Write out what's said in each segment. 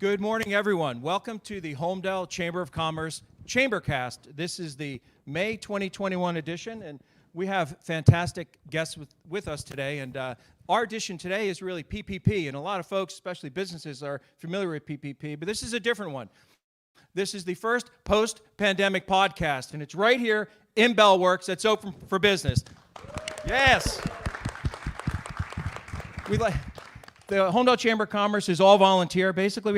Good morning, everyone. Welcome to the Holmdel Chamber of Commerce Chambercast. This is the May 2021 edition, and we have fantastic guests with us today. And our edition today is really PPP, and a lot of folks, especially businesses, are familiar with PPP, but this is a different one. This is the first post-pandemic podcast, and it's right here in Bellworks that's open for business. Yes. The Holmdel Chamber of Commerce is all volunteer. Basically,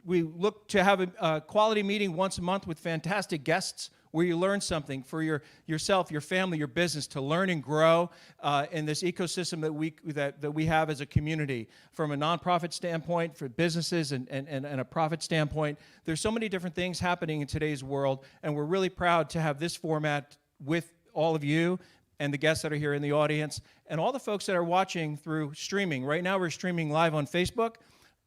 we look to have a quality meeting once a month with fantastic guests where you learn something for yourself, your family, your business, to learn and grow in this ecosystem that we have as a community. From a nonprofit standpoint, for businesses and a profit standpoint, there's so many different things happening in today's world, and we're really proud to have this format with all of you and the guests that are here in the audience, and all the folks that are watching through streaming. Right now, we're streaming live on Facebook.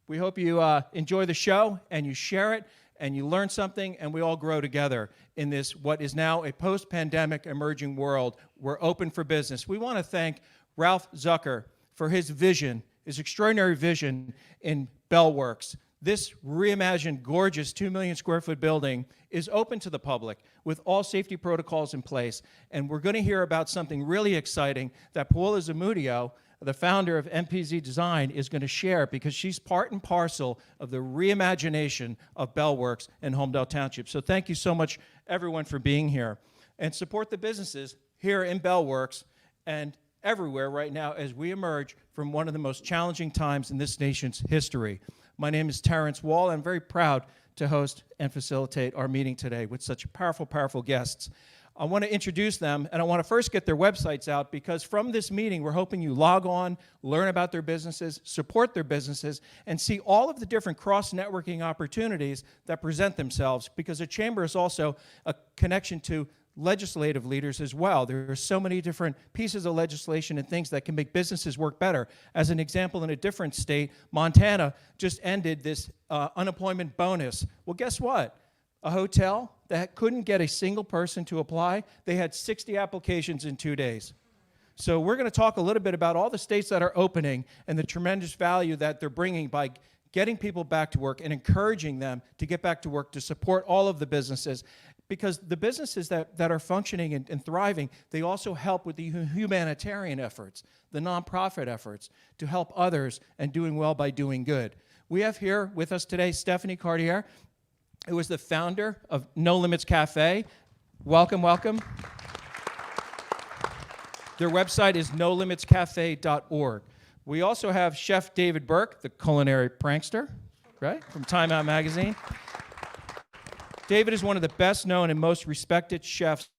We hope you enjoy the show, and you share it, and you learn something, and we all grow together in this, what is now a post-pandemic emerging world. We're open for business. We want to thank Ralph Zucker for his vision, his extraordinary vision in Bellworks. This reimagined, gorgeous 2 million square foot building is open to the public with all safety protocols in place. And we're going to hear about something really exciting that Paula Zumudio, the founder of MPZ Design, is going to share, because she's part and parcel of the reimagination of Bellworks in Holmdel Township. So thank you so much, everyone, for being here. And support the businesses here in Bellworks and everywhere right now as we emerge from one of the most challenging times in this nation's history. My name is Terrence Wall. I'm very proud to host and facilitate our meeting today with such powerful, powerful guests. I want to introduce them, and I want to first get their websites out, because from this meeting, we're hoping you log on, learn about their businesses, support their businesses, and see all of the different cross-networking opportunities that present themselves, because the Chamber is also a connection to legislative leaders as well. There are so many different pieces of legislation and things that can make businesses work better. As an example, in a different state, Montana just ended this unemployment bonus. Well, guess what? A hotel that couldn't get a single person to apply, they had 60 applications in 2 days. So we're going to talk a little bit about all the states that are opening and the tremendous value that they're bringing by getting people back to work and encouraging them to get back to work, to support all of the businesses. Because the businesses that are functioning and thriving, they also help with the humanitarian efforts, the nonprofit efforts, to help others and doing well by doing good. We have here with us today Stephanie Cartier, who is the founder of No Limits Cafe. Welcome, welcome. Their website is nolimitscafe.org. We also have Chef David Burke, the culinary prankster, right, from Time Out Magazine. David is one of the best known and most respected chefs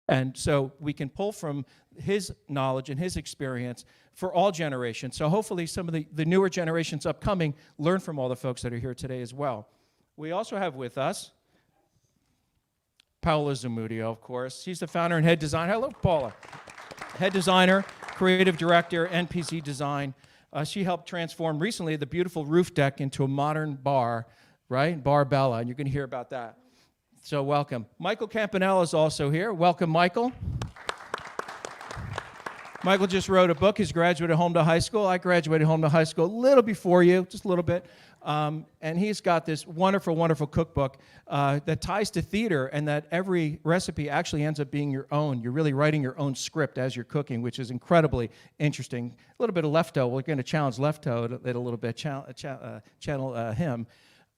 and so we can pull from his knowledge and his experience for all generations. So hopefully some of the newer generations upcoming learn from all the folks that are here today as well. We also have with us Paula Zumudio, of course. She's the founder and head designer. Hello, Paula. Head designer, creative director, NPZ Design. She helped transform recently the beautiful roof deck into a modern bar, right? Bar Bella, and you're going to hear about that. So welcome. Michael Campanella is also here. Welcome, Michael. Michael just wrote a book. He's graduated Holmdel High School. I graduated Holmdel High School a little before you, just a little bit. And he's got this wonderful, wonderful cookbook that ties to theater, and that every recipe actually ends up being your own. You're really writing your own script as you're cooking, which is incredibly interesting. A little bit of Lefto. We're going to challenge Lefto a little bit, channel him.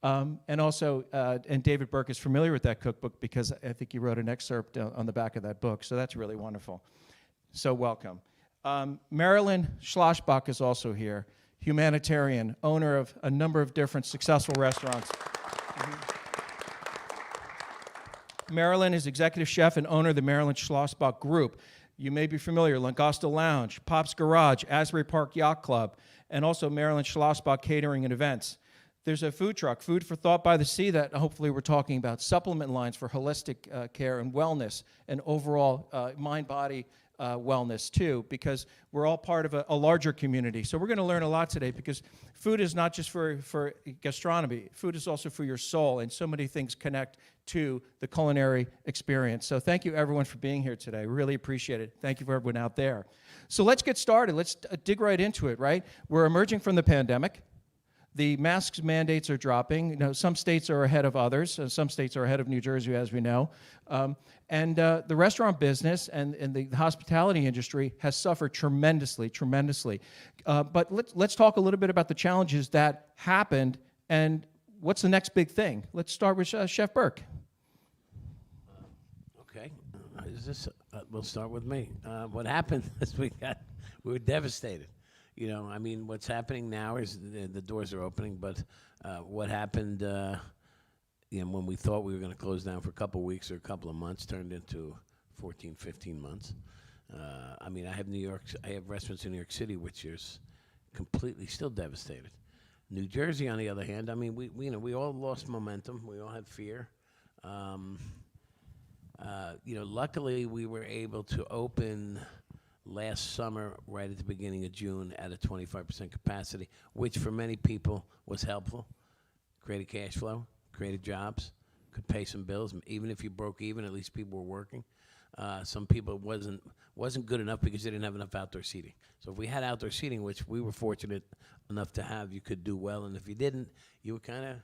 And also, and David Burke is familiar with that cookbook because I think he wrote an excerpt on the back of that book. So that's really wonderful. So welcome. Marilyn Schlossbach is also here. Humanitarian, owner of a number of different successful restaurants. Marilyn is executive chef and owner of the Marilyn Schlossbach Group. You may be familiar, Langosta Lounge, Pop's Garage, Asbury Park Yacht Club, and also Marilyn Schlossbach Catering and Events. There's a food truck, Food for Thought by the Sea, that hopefully we're talking about, supplement lines for holistic care and wellness and overall mind-body wellness too, because we're all part of a larger community. So we're going to learn a lot today, because food is not just for gastronomy. Food is also for your soul, and so many things connect to the culinary experience. So thank you, everyone, for being here today. Really appreciate it. Thank you for everyone out there. So let's get started. Let's dig right into it, right? We're emerging from the pandemic. The masks mandates are dropping. You know, some states are ahead of others. Some states are ahead of New Jersey, as we know. And the restaurant business and the hospitality industry has suffered tremendously. But let's talk a little bit about the challenges that happened and what's the next big thing. Let's start with Chef Burke. Okay. We'll start with me. What happened is we were devastated. You know, I mean, what's happening now is the doors are opening, but what happened, you know, when we thought we were going to close down for a couple of weeks or a couple of months turned into 14, 15 months. I mean, I have restaurants in New York City, which is completely still devastated. New Jersey, on the other hand, I mean, we all lost momentum. We all had fear. You know, luckily we were able to open last summer, right at the beginning of June, at a 25% capacity, which for many people was helpful. Created cash flow, created jobs, could pay some bills. Even if you broke even, at least people were working. Some people wasn't good enough because they didn't have enough outdoor seating. So if we had outdoor seating, which we were fortunate enough to have, you could do well. And if you didn't, you were kind of,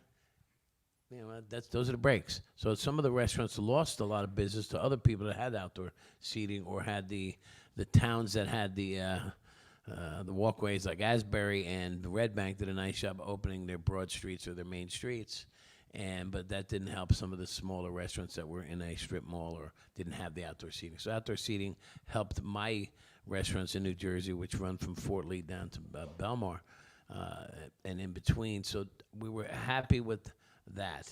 you know, those are the breaks. So some of the restaurants lost a lot of business to other people that had outdoor seating or had the towns that had the walkways, like Asbury and Red Bank did a nice job opening their broad streets or their main streets, but that didn't help some of the smaller restaurants that were in a strip mall or didn't have the outdoor seating. So outdoor seating helped my restaurants in New Jersey, which run from Fort Lee down to Belmar and in between. So we were happy with that,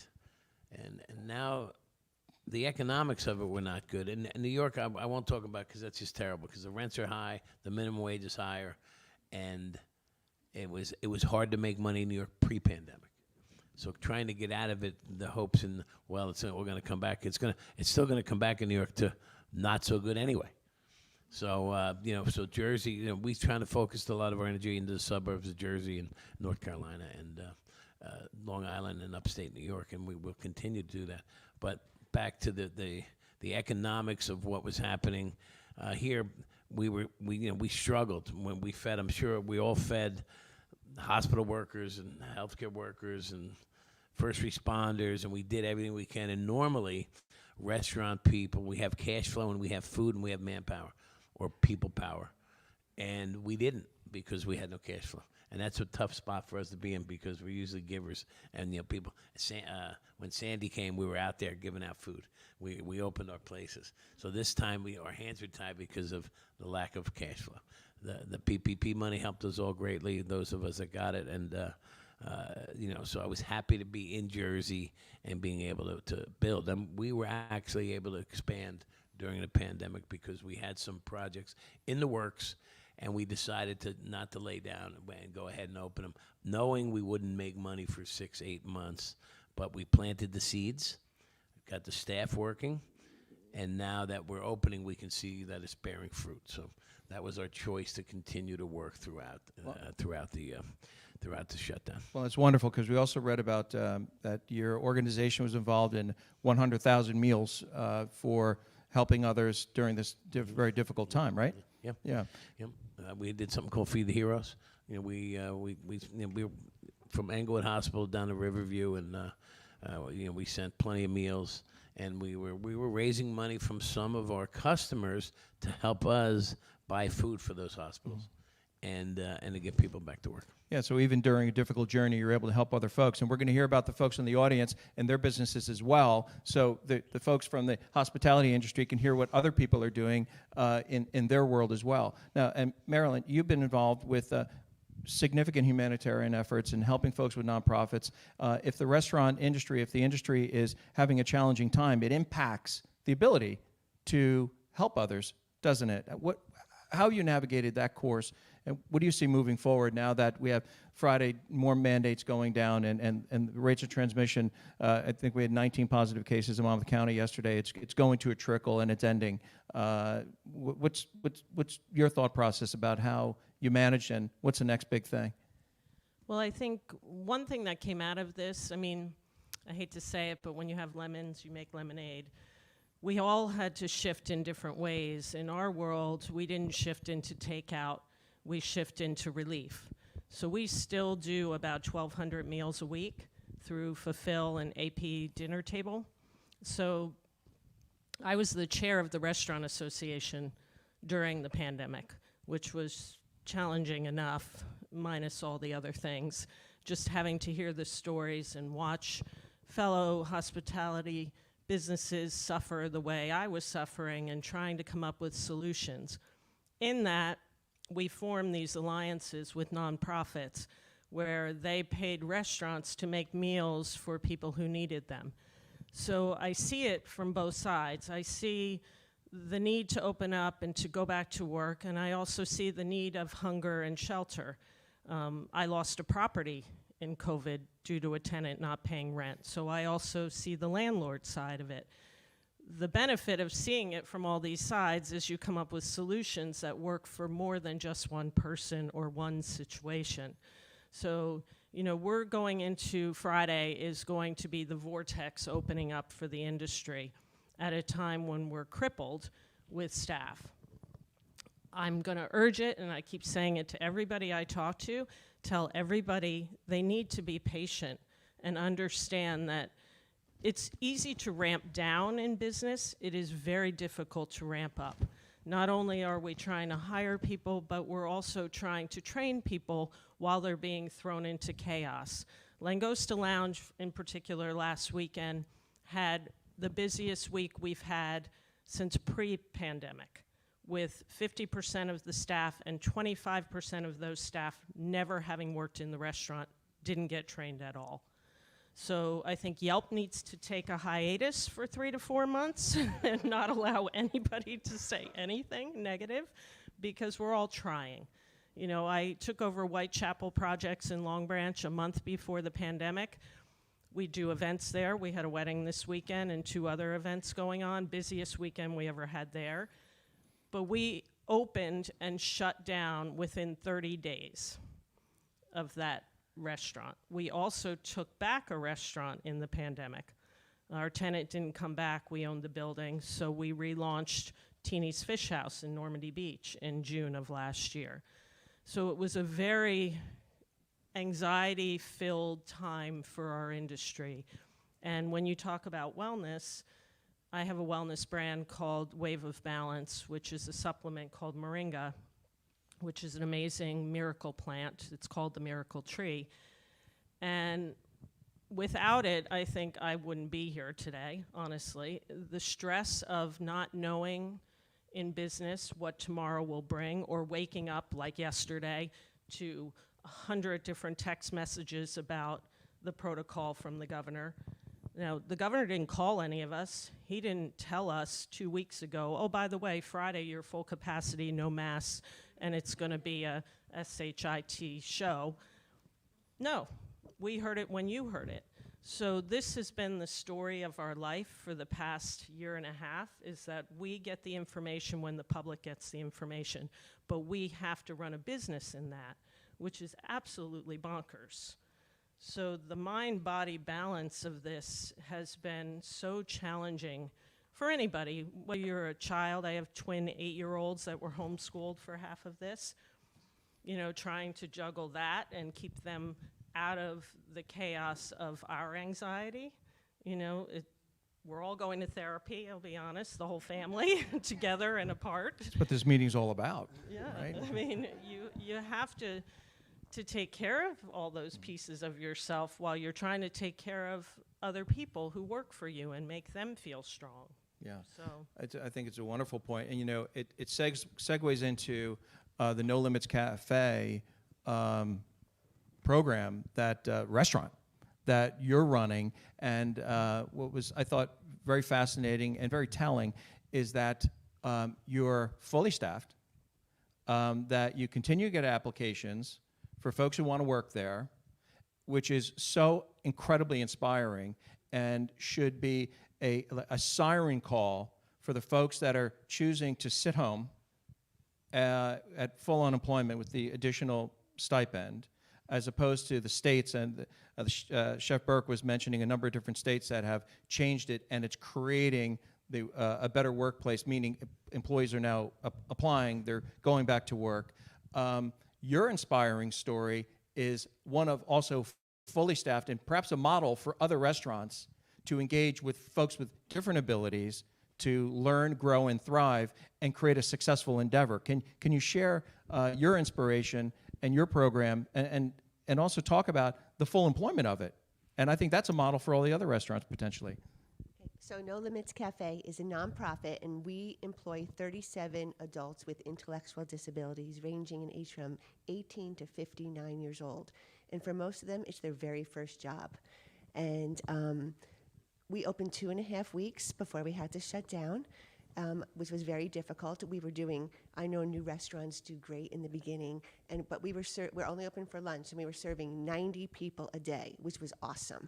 and now the economics of it were not good. In New York, I won't talk about because that's just terrible, because the rents are high, the minimum wage is higher, and it was hard to make money in New York pre-pandemic. So trying to get out of it, the hopes and, well, we're going to come back. It's still going to come back in New York to not so good anyway. So, you know, so Jersey, you know, we're trying to focus a lot of our energy into the suburbs of Jersey and North Carolina and Long Island and upstate New York, and we will continue to do that. But back to the economics of what was happening here, we struggled when we fed. I'm sure we all fed hospital workers and healthcare workers and first responders, and we did everything we can. And normally, restaurant people, we have cash flow and we have food and we have manpower or people power, and we didn't because we had no cash flow. And that's a tough spot for us to be in because we're usually givers. And, you know, people, when Sandy came, we were out there giving out food. We opened our places. So this time our hands were tied because of the lack of cash flow. The PPP money helped us all greatly, those of us that got it. And, you know, so I was happy to be in Jersey and being able to build. And we were actually able to expand during the pandemic because we had some projects in the works. And we decided not to lay down and go ahead and open them, knowing we wouldn't make money for 6-8 months. But we planted the seeds, got the staff working, and now that we're opening, we can see that it's bearing fruit. So that was our choice to continue to work throughout the shutdown. Well, it's wonderful because we also read about that your organization was involved in 100,000 meals for helping others during this very difficult time, right? Yep. Yeah. Yep. We did something called Feed the Heroes. You know, we were from Englewood Hospital down to Riverview, and you know, we sent plenty of meals, and we were raising money from some of our customers to help us buy food for those hospitals, and to get people back to work. Yeah, so even during a difficult journey, you're able to help other folks. And we're going to hear about the folks in the audience and their businesses as well. So the folks from the hospitality industry can hear what other people are doing in their world as well. Now, and Marilyn, you've been involved with significant humanitarian efforts and helping folks with nonprofits. If the restaurant industry, if the industry is having a challenging time, it impacts the ability to help others, doesn't it? How you navigated that course And what do you see moving forward now that we have Friday more mandates going down and the rates of transmission? I think we had 19 positive cases in Monmouth County yesterday. It's going to a trickle and it's ending. What's your thought process about how you manage and what's the next big thing? Well, I think one thing that came out of this, I mean, I hate to say it, but when you have lemons, you make lemonade. We all had to shift in different ways. In our world, we didn't shift into takeout, we shift into relief. So we still do about 1,200 meals a week through Fulfill and AP Dinner Table. So I was the chair of the Restaurant Association during the pandemic, which was challenging enough, minus all the other things. Just having to hear the stories and watch fellow hospitality businesses suffer the way I was suffering and trying to come up with solutions. In that, we formed these alliances with nonprofits where they paid restaurants to make meals for people who needed them. So I see it from both sides. I see the need to open up and to go back to work, and I also see the need of hunger and shelter. I lost a property in COVID due to a tenant not paying rent. So I also see the landlord side of it. The benefit of seeing it from all these sides is you come up with solutions that work for more than just one person or one situation. So, you know, we're going into Friday is going to be the vortex opening up for the industry at a time when we're crippled with staff. I'm going to urge it, and I keep saying it to everybody I talk to, tell everybody they need to be patient and understand that it's easy to ramp down in business. It is very difficult to ramp up. Not only are we trying to hire people, but we're also trying to train people while they're being thrown into chaos. Langosta Lounge, in particular, last weekend had the busiest week we've had since pre-pandemic, with 50% of the staff and 25% of those staff never having worked in the restaurant, didn't get trained at all. So I think Yelp needs to take a hiatus for 3 to 4 months and not allow anybody to say anything negative, because we're all trying. You know, I took over Whitechapel Projects in Long Branch a month before the pandemic. We do events there. We had a wedding this weekend and 2 other events going on, busiest weekend we ever had there. But we opened and shut down within 30 days of that restaurant. We also took back a restaurant in the pandemic. Our tenant didn't come back. We owned the building, so we relaunched Teeny's Fish House in Normandy Beach in June of last year. So it was a very anxiety-filled time for our industry. And when you talk about wellness, I have a wellness brand called Wave of Balance, which is a supplement called Moringa, which is an amazing miracle plant. It's called the miracle tree. And without it, I think I wouldn't be here today, honestly. The stress of not knowing in business what tomorrow will bring, or waking up like yesterday to 100 different text messages about the protocol from the governor. Now, the governor didn't call any of us. He didn't tell us 2 weeks ago, oh, by the way, Friday, you're full capacity, no masks, and it's going to be a SHIT show. No, we heard it when you heard it. So this has been the story of our life for the past year and a half, is that we get the information when the public gets the information, but we have to run a business in that, which is absolutely bonkers. So the mind-body balance of this has been so challenging for anybody. Whether you're a child, I have twin 8-year-olds that were homeschooled for half of this, you know, trying to juggle that and keep them out of the chaos of our anxiety. You know, we're all going to therapy, I'll be honest, the whole family, together and apart. That's what this meeting's all about. Yeah, right? I mean, you have to take care of all those pieces of yourself while you're trying to take care of other people who work for you and make them feel strong. Yeah, So I think it's a wonderful point. And, you know, it segues into the No Limits Cafe program, that restaurant that you're running. And what was, I thought, very fascinating and very telling is that you're fully staffed. that you continue to get applications for folks who want to work there, which is so incredibly inspiring and should be a siren call for the folks that are choosing to sit home at full unemployment with the additional stipend, as opposed to the states, and Chef Burke was mentioning a number of different states that have changed it, and it's creating a better workplace, meaning employees are now applying, they're going back to work. Your inspiring story is one of also fully staffed and perhaps a model for other restaurants to engage with folks with different abilities to learn, grow, and thrive and create a successful endeavor. Can you share your inspiration and your program and also talk about the full employment of it? And I think that's a model for all the other restaurants potentially. So No Limits Cafe is a nonprofit, and we employ 37 adults with intellectual disabilities ranging in age from 18 to 59 years old. And for most of them, it's their very first job. And we opened 2.5 weeks before we had to shut down, which was very difficult. We were doing, I know new restaurants do great in the beginning, but we're only open for lunch, and we were serving 90 people a day, which was awesome,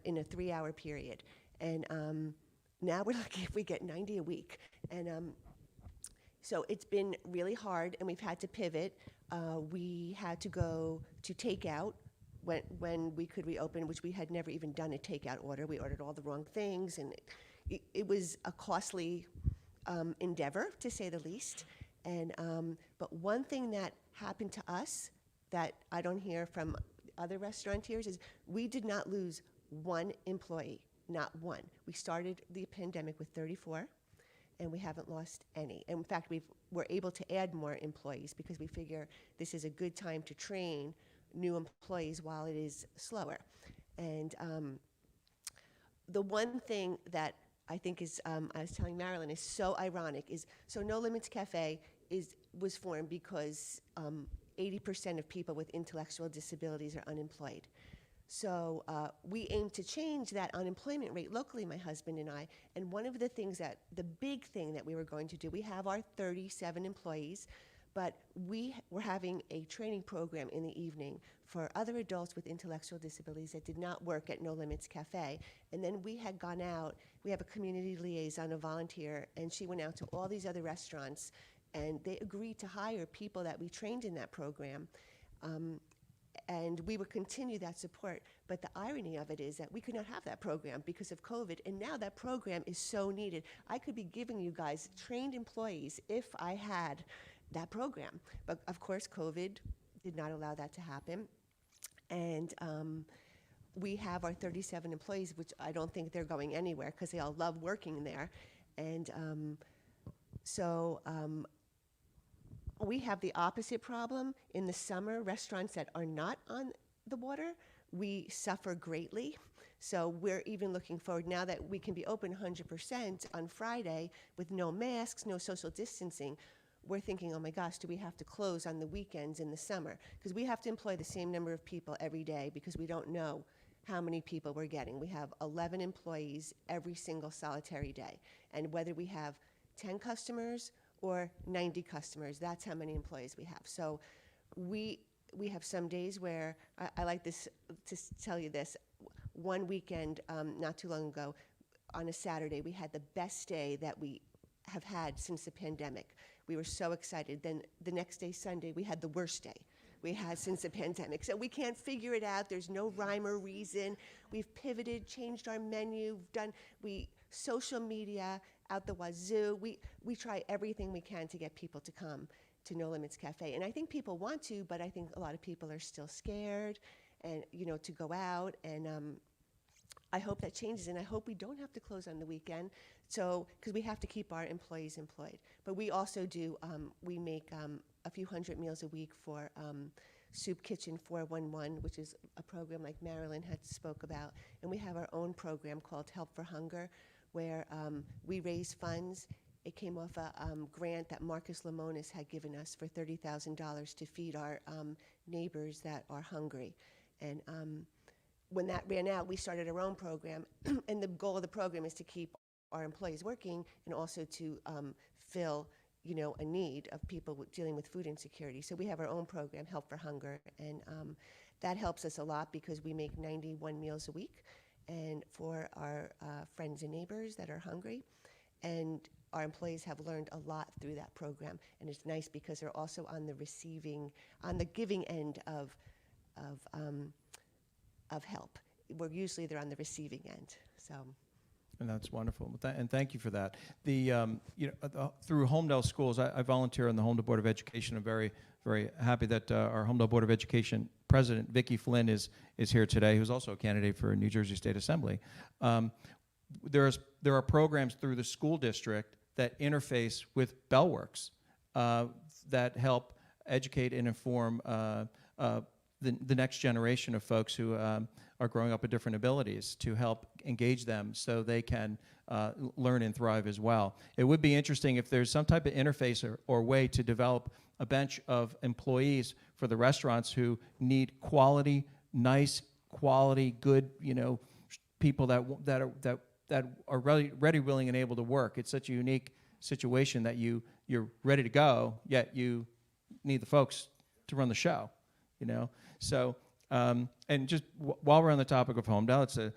in a 3-hour period. And now we're lucky if we get 90 a week. And so it's been really hard, and we've had to pivot. We had to go to takeout when we could reopen, which we had never even done a takeout order. We ordered all the wrong things, and it was a costly endeavor, to say the least. And but one thing that happened to us that I don't hear from other restaurateurs is we did not lose one employee. Not one. We started the pandemic with 34, and we haven't lost any. And in fact, we're able to add more employees because we figure this is a good time to train new employees while it is slower. And the one thing that I think is, I was telling Marilyn, is so ironic is, so No Limits Cafe was formed because 80% of people with intellectual disabilities are unemployed. So we aim to change that unemployment rate locally, my husband and I. And one of the things the big thing that we were going to do, we have our 37 employees, but we were having a training program in the evening for other adults with intellectual disabilities that did not work at No Limits Cafe. And then we had gone out, we have a community liaison, a volunteer, and she went out to all these other restaurants, and they agreed to hire people that we trained in that program. And we would continue that support. But the irony of it is that we could not have that program because of COVID, and now that program is so needed. I could be giving you guys trained employees if I had that program. But of course, COVID did not allow that to happen. And we have our 37 employees, which I don't think they're going anywhere because they all love working there. And we have the opposite problem. In the summer, restaurants that are not on the water, we suffer greatly. So we're even looking forward now that we can be open 100% on Friday with no masks, no social distancing. We're thinking, oh my gosh, do we have to close on the weekends in the summer? Because we have to employ the same number of people every day because we don't know how many people we're getting. We have 11 employees every single solitary day. And whether we have 10 customers or 90 customers, that's how many employees we have. So we have some days where, I like this, to tell you this, one weekend not too long ago, on a Saturday, we had the best day that we have had since the pandemic. We were so excited. Then the next day, Sunday, we had the worst day we had since the pandemic. So we can't figure it out. There's no rhyme or reason. We've pivoted, changed our menu, social media out the wazoo. We try everything we can to get people to come to No Limits Cafe. And I think people want to, but I think a lot of people are still scared and to go out. And I hope that changes, and I hope we don't have to close on the weekend. So, because we have to keep our employees employed. But we also do, we make a few hundred meals a week for Soup Kitchen 411, which is a program like Marilyn had spoke about. And we have our own program called Help for Hunger, where we raise funds. It came off a grant that Marcus Lemonis had given us for $30,000 to feed our neighbors that are hungry. And when that ran out, we started our own program. And the goal of the program is to keep our employees working and also to fill a need of people dealing with food insecurity. So we have our own program, Help for Hunger, and that helps us a lot because we make 91 meals a week, and for our friends and neighbors that are hungry. And our employees have learned a lot through that program, and it's nice because they're also on the giving end of help. Where usually they're on the receiving end. So. And that's wonderful. And thank you for that. Through Holmdel schools, I volunteer on the Holmdel Board of Education. I'm very, very happy that our Holmdel Board of Education president, Vicky Flynn, is here today, who's also a candidate for New Jersey State Assembly. There are programs through the school district that interface with Bellworks that help educate and inform the next generation of folks who are growing up with different abilities, to help engage them so they can learn and thrive as well. It would be interesting if there's some type of interface or way to develop a bench of employees for the restaurants who need quality, nice, quality, good, people that are ready, willing, and able to work. It's such a unique situation that you're ready to go, yet you need the folks to run the show, So, and just while we're on the topic of Holmdel,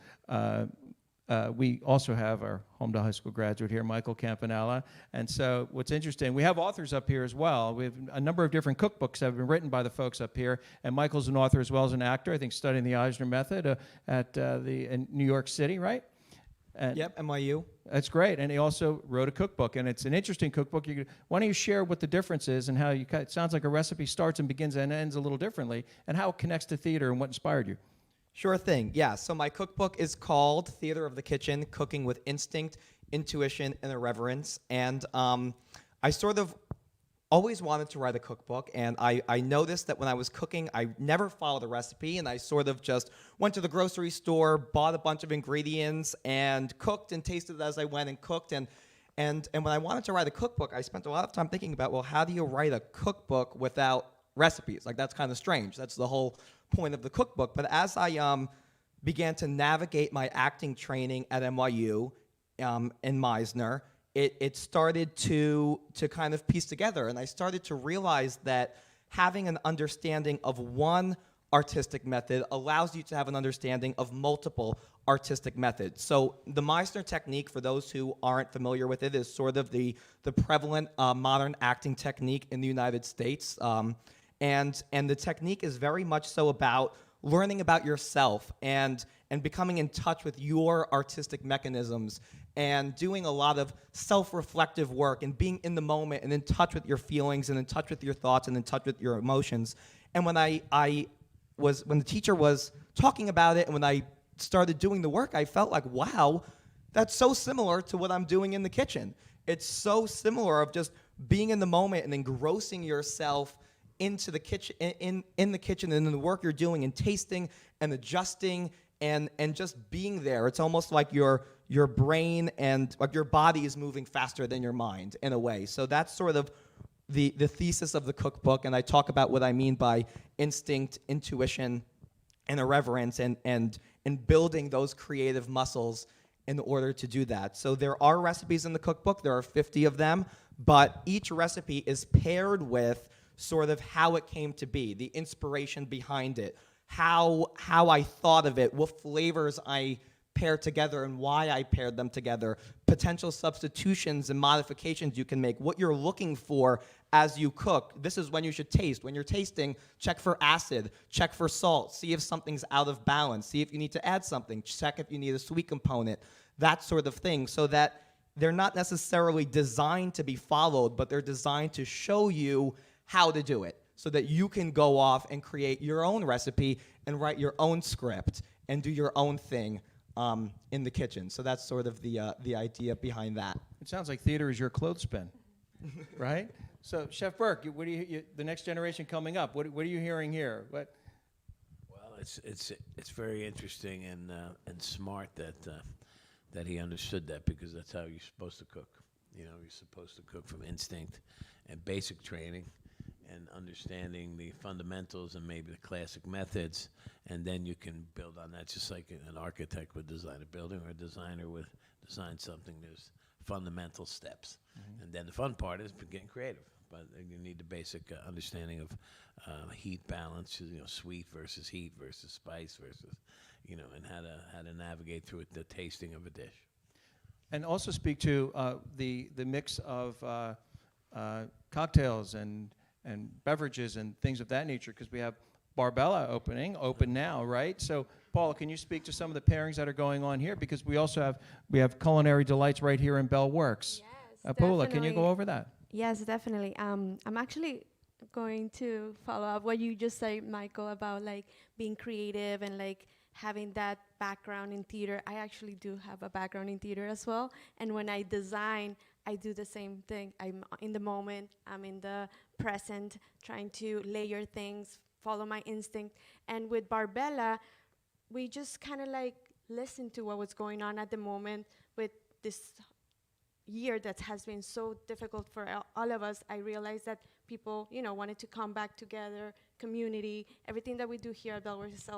we also have our Holmdel High School graduate here, Michael Campanella. And so what's interesting, we have authors up here as well. We have a number of different cookbooks that have been written by the folks up here. And Michael's an author as well as an actor, I think studying the Eisner Method in New York City, right? And yep, NYU. That's great. And he also wrote a cookbook, and it's an interesting cookbook. Why don't you share what the difference is and how it sounds like a recipe starts and begins and ends a little differently, and how it connects to theater and what inspired you? Sure thing. Yeah, so my cookbook is called Theater of the Kitchen, Cooking with Instinct, Intuition, and Irreverence. And I sort of always wanted to write a cookbook, and I noticed that when I was cooking, I never followed a recipe, and I sort of just went to the grocery store, bought a bunch of ingredients, and cooked and tasted as I went and cooked. And when I wanted to write a cookbook, I spent a lot of time thinking about, well, how do you write a cookbook without recipes? Like, that's kind of strange. That's the whole point of the cookbook. But as I began to navigate my acting training at NYU in Meisner, it started to kind of piece together, and I started to realize that having an understanding of one artistic method allows you to have an understanding of multiple artistic methods. So the Meister Technique, for those who aren't familiar with it, is sort of the prevalent modern acting technique in the United States, and the technique is very much so about learning about yourself and becoming in touch with your artistic mechanisms and doing a lot of self-reflective work and being in the moment and in touch with your feelings and in touch with your thoughts and in touch with your emotions. And when when the teacher was talking about it and when I started doing the work, I felt like, wow, that's so similar to what I'm doing in the kitchen. It's so similar of just being in the moment and engrossing yourself into the kitchen, in the kitchen, and in the work you're doing, and tasting and adjusting and just being there. It's almost like your brain and like your body is moving faster than your mind in a way. So that's sort of the thesis of the cookbook, and I talk about what I mean by instinct, intuition, and irreverence, and building those creative muscles in order to do that. So there are recipes in the cookbook. There are 50 of them, but each recipe is paired with sort of how it came to be, the inspiration behind it, how I thought of it, what flavors I paired together and why I paired them together, potential substitutions and modifications you can make, what you're looking for as you cook. This is when you should taste. When you're tasting, check for acid, check for salt, see if something's out of balance, see if you need to add something, check if you need a sweet component, that sort of thing, so that they're not necessarily designed to be followed, but they're designed to show you how to do it so that you can go off and create your own recipe and write your own script and do your own thing in the kitchen. So that's sort of the idea behind that. It sounds like theater is your clothespin, right? So, Chef Burke, what do the next generation coming up? What are you hearing here? Well, it's very interesting and smart that he understood that, because that's how you're supposed to cook. You're supposed to cook from instinct and basic training and understanding the fundamentals and maybe the classic methods, and then you can build on that, just like an architect would design a building or a designer would design something. There's fundamental steps. And then the fun part is getting creative. But you need the basic understanding of heat balance, sweet versus heat versus spice versus, and how to navigate through the tasting of a dish. And also speak to the mix of cocktails and beverages and things of that nature, because we have Barbella open now, right? So, Paula, can you speak to some of the pairings that are going on here? Because we also have Culinary Delights right here in Bell Works. Yes, Paola, can you definitely. go over that? Yes, definitely. I'm actually going to follow up what you just said, Michael, about like being creative and like having that background in theater. I actually do have a background in theater as well. And when I design, I do the same thing. I'm in the moment, I'm in the present, trying to layer things, follow my instinct. And with Barbella, we just kind of like listen to what was going on at the moment with this year that has been so difficult for all of us. I realized that people, wanted to come back together, community, everything that we do here at Bell Works,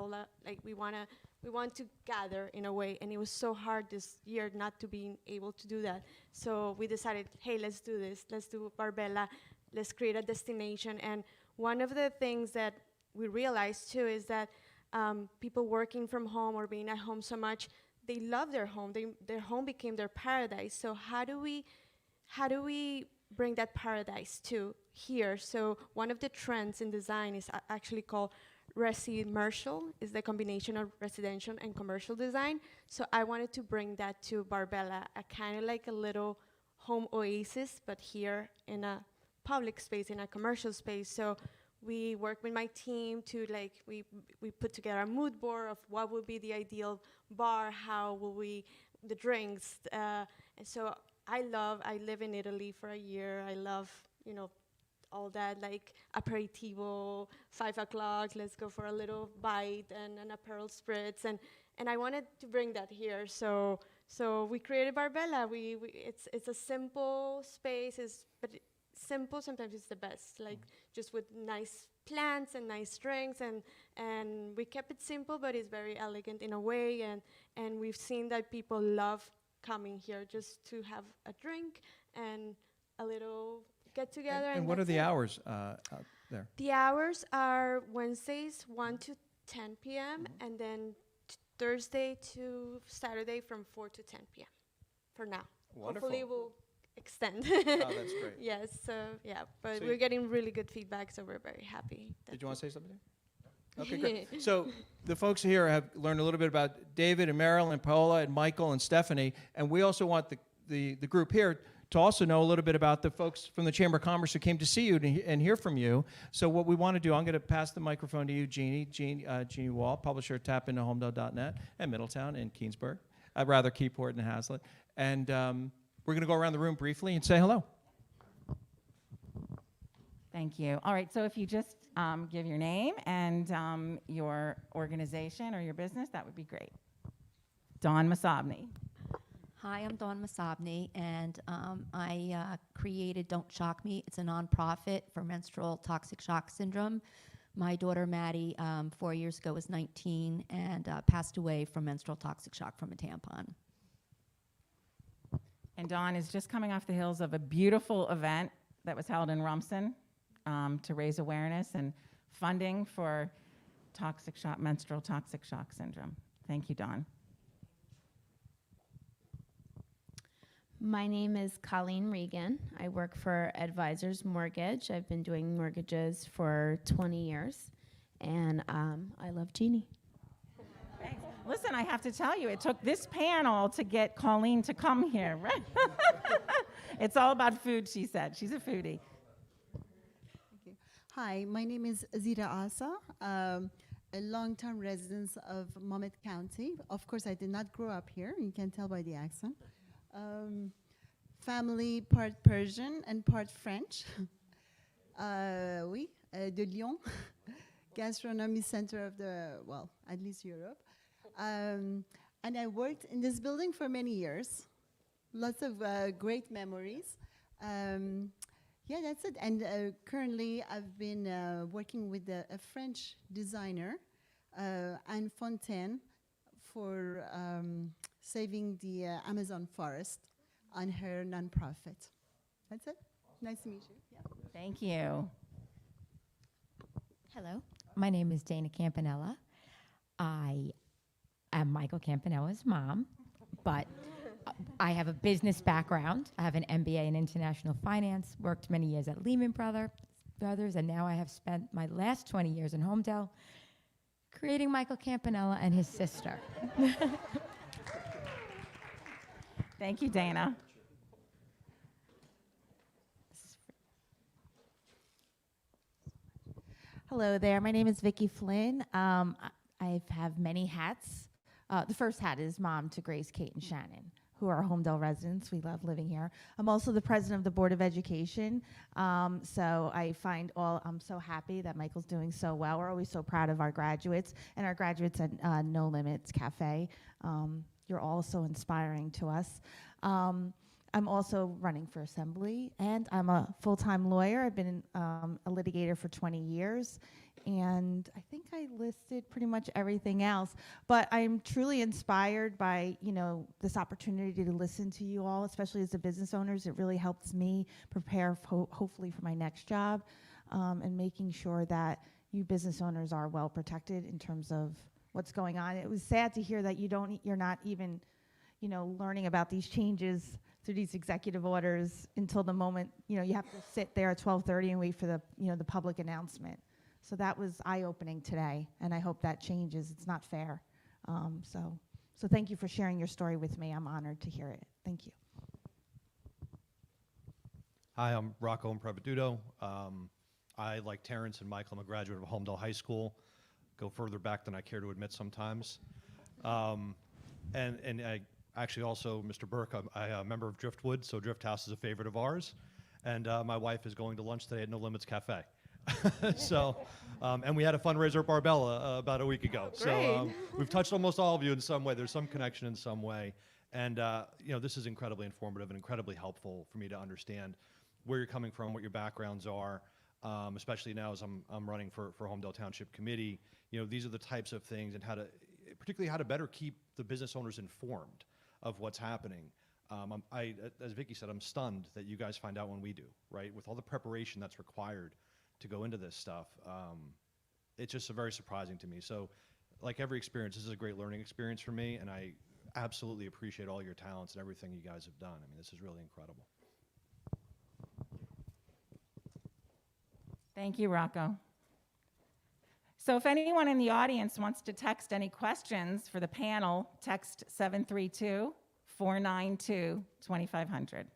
like we want to gather in a way, and it was so hard this year not to be able to do that. So we decided, hey, let's do this. Let's do Barbella. Let's create a destination. And one of the things that we realized too is that people working from home or being at home so much, they love their home. Their home became their paradise. So how do we bring that paradise to here? So one of the trends in design is actually called resi-commercial. Is the combination of residential and commercial design. So I wanted to bring that to Barbella, a kind of like a little home oasis, but here in a public space, in a commercial space. So we work with my team to we put together a mood board of what would be the ideal bar, how will the drinks, and so I live in Italy for a year. I love, all that, like aperitivo, 5 o'clock, let's go for a little bite and an Aperol spritz, and I wanted to bring that here. So we created Barbella. It's a simple space, but simple sometimes is the best, like just with nice plants and nice drinks, and we kept it simple, but it's very elegant in a way, and we've seen that people love coming here just to have a drink and a little get together. And what are the hours out there? The hours are Wednesdays 1 to 10 p.m. and then Thursday to Saturday from 4 to 10 p.m. for now. Wonderful. Hopefully we'll extend. Oh, that's great. Yes, yeah, but So we're getting really good feedback, so we're very happy. Did you want to say something? Okay, great. So the folks here have learned a little bit about David and Marilyn and Paola and Michael and Stephanie, and we also want the group here to also know a little bit about the folks from the Chamber of Commerce who came to see you and hear from you. So what we want to do, I'm going to pass the microphone to you, Jeannie Wall, publisher at tapintohomedel.net and Middletown and Keensburg, rather Keyport and Hazlet. And we're going to go around the room briefly and say hello. Thank you. All right, so if you just give your name and your organization or your business, that would be great. Dawn Masabni. Hi, I'm Dawn Masabni, and I created Don't Shock Me. It's a nonprofit for menstrual toxic shock syndrome. My daughter, Maddie, 4 years ago was 19 and passed away from menstrual toxic shock from a tampon. And Dawn is just coming off the heels of a beautiful event that was held in Rumson to raise awareness and funding for menstrual toxic shock syndrome. Thank you, Dawn. My name is Colleen Regan. I work for Advisors Mortgage. I've been doing mortgages for 20 years, and I love Jeannie. Thanks. Listen, I have to tell you, it took this panel to get Colleen to come here, right? It's all about food, she said. She's a foodie. Thank you. Hi, my name is Zira Asa, a long-term resident of Monmouth County. Of course, I did not grow up here. You can tell by the accent. Family, part Persian and part French. De Lyon, gastronomy center of at least Europe. And I worked in this building for many years. Lots of great memories. Yeah, that's it. And currently I've been working with a French designer, Anne Fontaine, for saving the Amazon forest. on her nonprofit. That's it. Nice to meet you. Yeah. Thank you. Hello, my name is Dana Campanella. I am Michael Campanella's mom, but I have a business background. I have an MBA in international finance, worked many years at Lehman Brothers, and now I have spent my last 20 years in Holmdel creating Michael Campanella and his sister. Thank you, Dana. Hello there. My name is Vicky Flynn. I have many hats. The first hat is mom to Grace, Kate, and Shannon, who are Holmdel residents. We love living here. I'm also the president of the Board of Education. So I'm so happy that Michael's doing so well. We're always so proud of our graduates and our graduates at No Limits Cafe. You're all so inspiring to us. I'm also running for assembly, and I'm a full-time lawyer. I've been a litigator for 20 years, and I think I listed pretty much everything else. But I'm truly inspired by, this opportunity to listen to you all, especially as the business owners. It really helps me prepare, hopefully, for my next job, and making sure that you business owners are well protected in terms of what's going on. It was sad to hear that you're not even, learning about these changes through these executive orders until the moment, you have to sit there at 12:30 and wait for the public announcement. So that was eye-opening today, and I hope that changes. It's not fair. So thank you for sharing your story with me. I'm honored to hear it. Thank you. Hi, I'm Rocco Impreveduto. I, like Terrence and Michael, I'm a graduate of Holmdel High School. Go further back than I care to admit sometimes. And I actually also, Mr. Burke, I'm a member of Driftwood, so Drift House is a favorite of ours. And my wife is going to lunch today at No Limits Cafe. So, and we had a fundraiser at Barbella about a week ago. So we've touched almost all of you in some way. There's some connection in some way. And this is incredibly informative and incredibly helpful for me to understand where you're coming from, what your backgrounds are, especially now as I'm running for Holmdel Township Committee. These are the types of things, and particularly how to better keep the business owners informed of what's happening. As Vicky said, I'm stunned that you guys find out when we do, right? With all the preparation that's required to go into this stuff, it's just very surprising to me. So, like every experience, this is a great learning experience for me, and I absolutely appreciate all your talents and everything you guys have done. I mean, this is really incredible. Thank you, Rocco. So if anyone in the audience wants to text any questions for the panel, text 732-492-2500.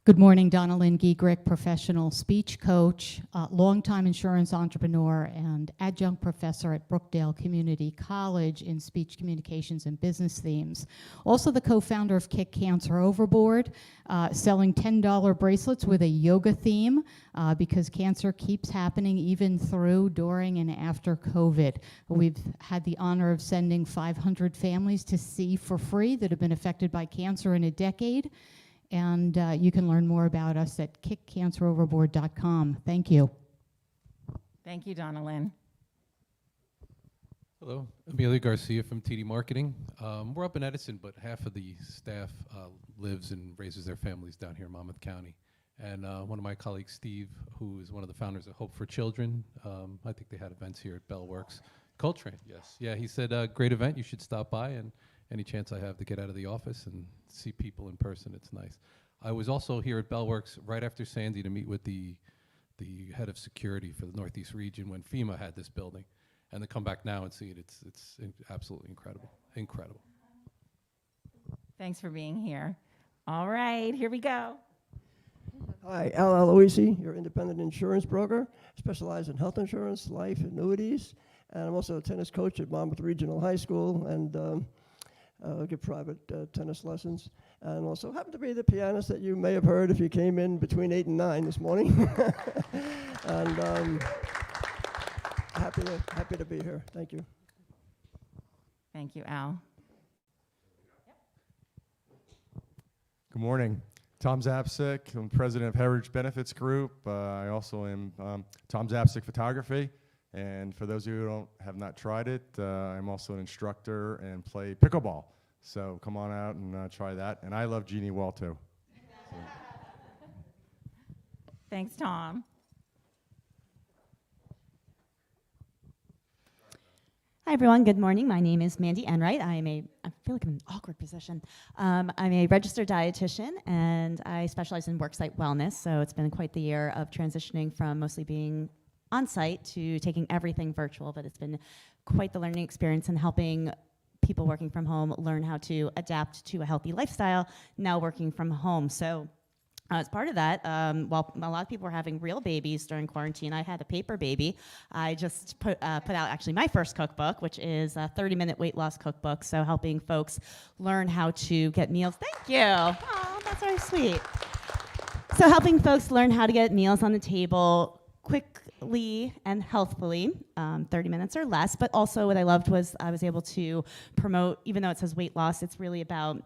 Good morning, Donna Lynn Giegrick, professional speech coach, longtime insurance entrepreneur, and adjunct professor at Brookdale Community College in speech communications and business themes. Also the co-founder of Kick Cancer Overboard, selling $10 bracelets with a yoga theme because cancer keeps happening even through, during, and after COVID. We've had the honor of sending 500 families to see for free that have been affected by cancer in a decade. And you can learn more about us at kickcanceroverboard.com. Thank you. Thank you, Donna Lynn. Hello, Amelia Garcia from TD Marketing. We're up in Edison, but half of the staff lives and raises their families down here in Monmouth County. And one of my colleagues, Steve, who is one of the founders of Hope for Children, I think they had events here at Bellworks. Coltrane, yes. Yeah, he said, great event, you should stop by, and any chance I have to get out of the office and see people in person, it's nice. I was also here at Bellworks right after Sandy to meet with the head of security for the Northeast region when FEMA had this building. And to come back now and see it, it's absolutely incredible, incredible. Thanks for being here. All right, here we go. Hi, Al Louise, your independent insurance broker, specialize in health insurance, life, annuities, and I'm also a tennis coach at Monmouth Regional High School, and give private tennis lessons, and also happen to be the pianist that you may have heard if you came in between 8 and 9 this morning. And happy to be here. Thank you. Thank you, Al. Good morning. Tom Zapsik. I'm president of Heritage Benefits Group. I also am Tom Zapsik Photography. And for those of you who have not tried it, I'm also an instructor and play pickleball. So come on out and try that. And I love Jeannie Wall too. Thanks, Tom. Hi, everyone. Good morning. My name is Mandy Enright. I feel like I'm in an awkward position. I'm a registered dietitian, and I specialize in worksite wellness. So it's been quite the year of transitioning from mostly being on-site to taking everything virtual, but it's been quite the learning experience and helping people working from home learn how to adapt to a healthy lifestyle now working from home. So as part of that, while a lot of people were having real babies during quarantine, I had a paper baby. I just put out actually my first cookbook, which is a 30-minute weight loss cookbook, so helping folks learn how to get meals. Thank you. Oh, that's very sweet. So helping folks learn how to get meals on the table quickly and healthfully, 30 minutes or less. But also what I loved was I was able to promote, even though it says weight loss, it's really about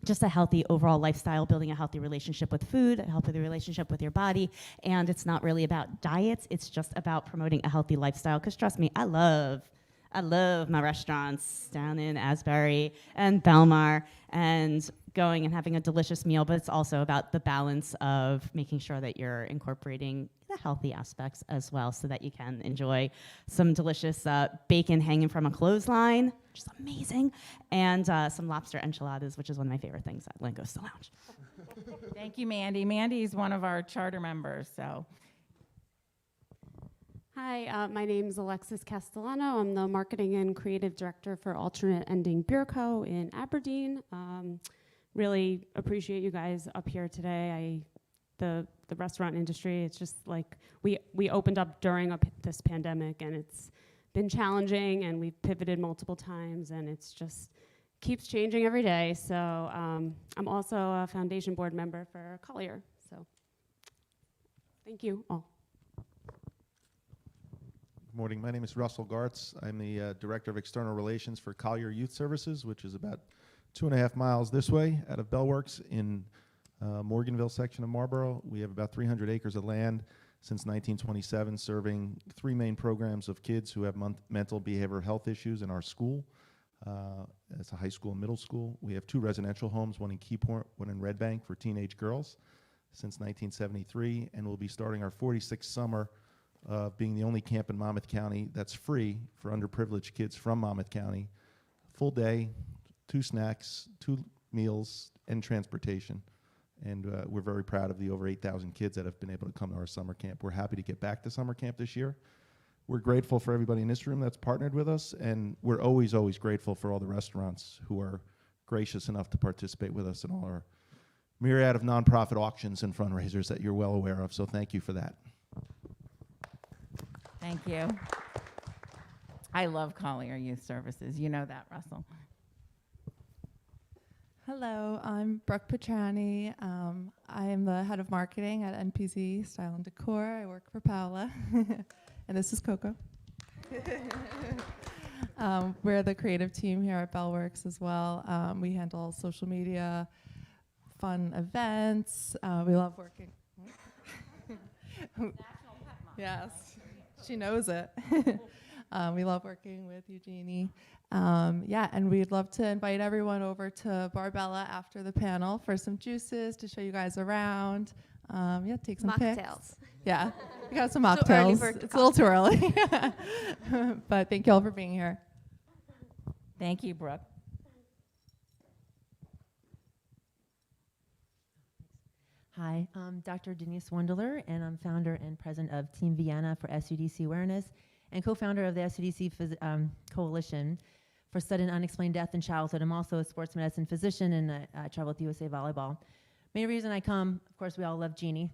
just a healthy overall lifestyle, building a healthy relationship with food, a healthy relationship with your body. And it's not really about diets, it's just about promoting a healthy lifestyle. Because trust me, I love my restaurants down in Asbury and Belmar and going and having a delicious meal, but it's also about the balance of making sure that you're incorporating the healthy aspects as well so that you can enjoy some delicious bacon hanging from a clothesline, which is amazing, and some lobster enchiladas, which is one of my favorite things at Langosta Lounge. Thank you, Mandy. Mandy's one of our charter members, so. Hi, my name is Alexis Castellano. I'm the Marketing and Creative Director for Alternate Ending Beer Co. in Aberdeen. Really appreciate you guys up here today. The restaurant industry, it's just like we opened up during this pandemic, and it's been challenging, and we've pivoted multiple times, and it's just keeps changing every day. So I'm also a foundation board member for Collier. So thank you all. Good morning. My name is Russell Garz. I'm the Director of External Relations for Collier Youth Services, which is about 2.5 miles this way out of Bellworks in Morganville section of Marlboro. We have about 300 acres of land since 1927, serving 3 main programs of kids who have mental behavioral health issues in our school. It's a high school and middle school. We have 2 residential homes, one in Keyport, one in Red Bank for teenage girls since 1973, and we'll be starting our 46th summer being the only camp in Monmouth County that's free for underprivileged kids from Monmouth County. Full day, 2 snacks, 2 meals, and transportation. And we're very proud of the over 8,000 kids that have been able to come to our summer camp. We're happy to get back to summer camp this year. We're grateful for everybody in this room that's partnered with us, and we're always, always grateful for all the restaurants who are gracious enough to participate with us in all our myriad of nonprofit auctions and fundraisers that you're well aware of, so thank you for that. Thank you. I love Collier Youth Services. You know that, Russell. Hello, I'm Brooke Petrani. I am the head of marketing at NPZ Style and Decor. I work for Paola, and this is Coco. We're the creative team here at Bellworks as well. We handle social media, fun events. We love working. Yes, she knows it. We love working with Eugenie. Yeah, and we'd love to invite everyone over to Barbella after the panel for some juices to show you guys around. Yeah, take some pics. Mocktails. Yeah, we got some Too early mocktails. for It's a little too early. But thank you all for being here. Thank you, Brooke. Hi, I'm Dr. Denise Wendler, and I'm founder and president of Team Vienna for SUDC Awareness and co-founder of the SUDC Coalition for Sudden Unexplained Death in Childhood. I'm also a sports medicine physician, and I travel with USA Volleyball. Main reason I come, of course, we all love Jeannie.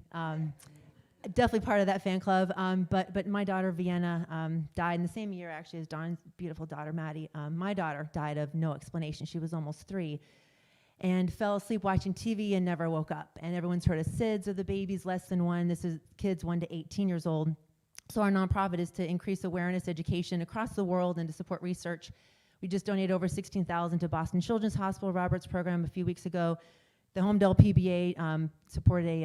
Definitely part of that fan club, but my daughter Vienna died in the same year actually as Dawn's beautiful daughter Maddie. My daughter died of no explanation. She was almost 3 and fell asleep watching TV and never woke up. And everyone's heard of SIDS or the babies less than 1. This is kids 1 to 18 years old. So our nonprofit is to increase awareness, education across the world and to support research. We just donated over $16,000 to Boston Children's Hospital Roberts program a few weeks ago. The Holmdel PBA supported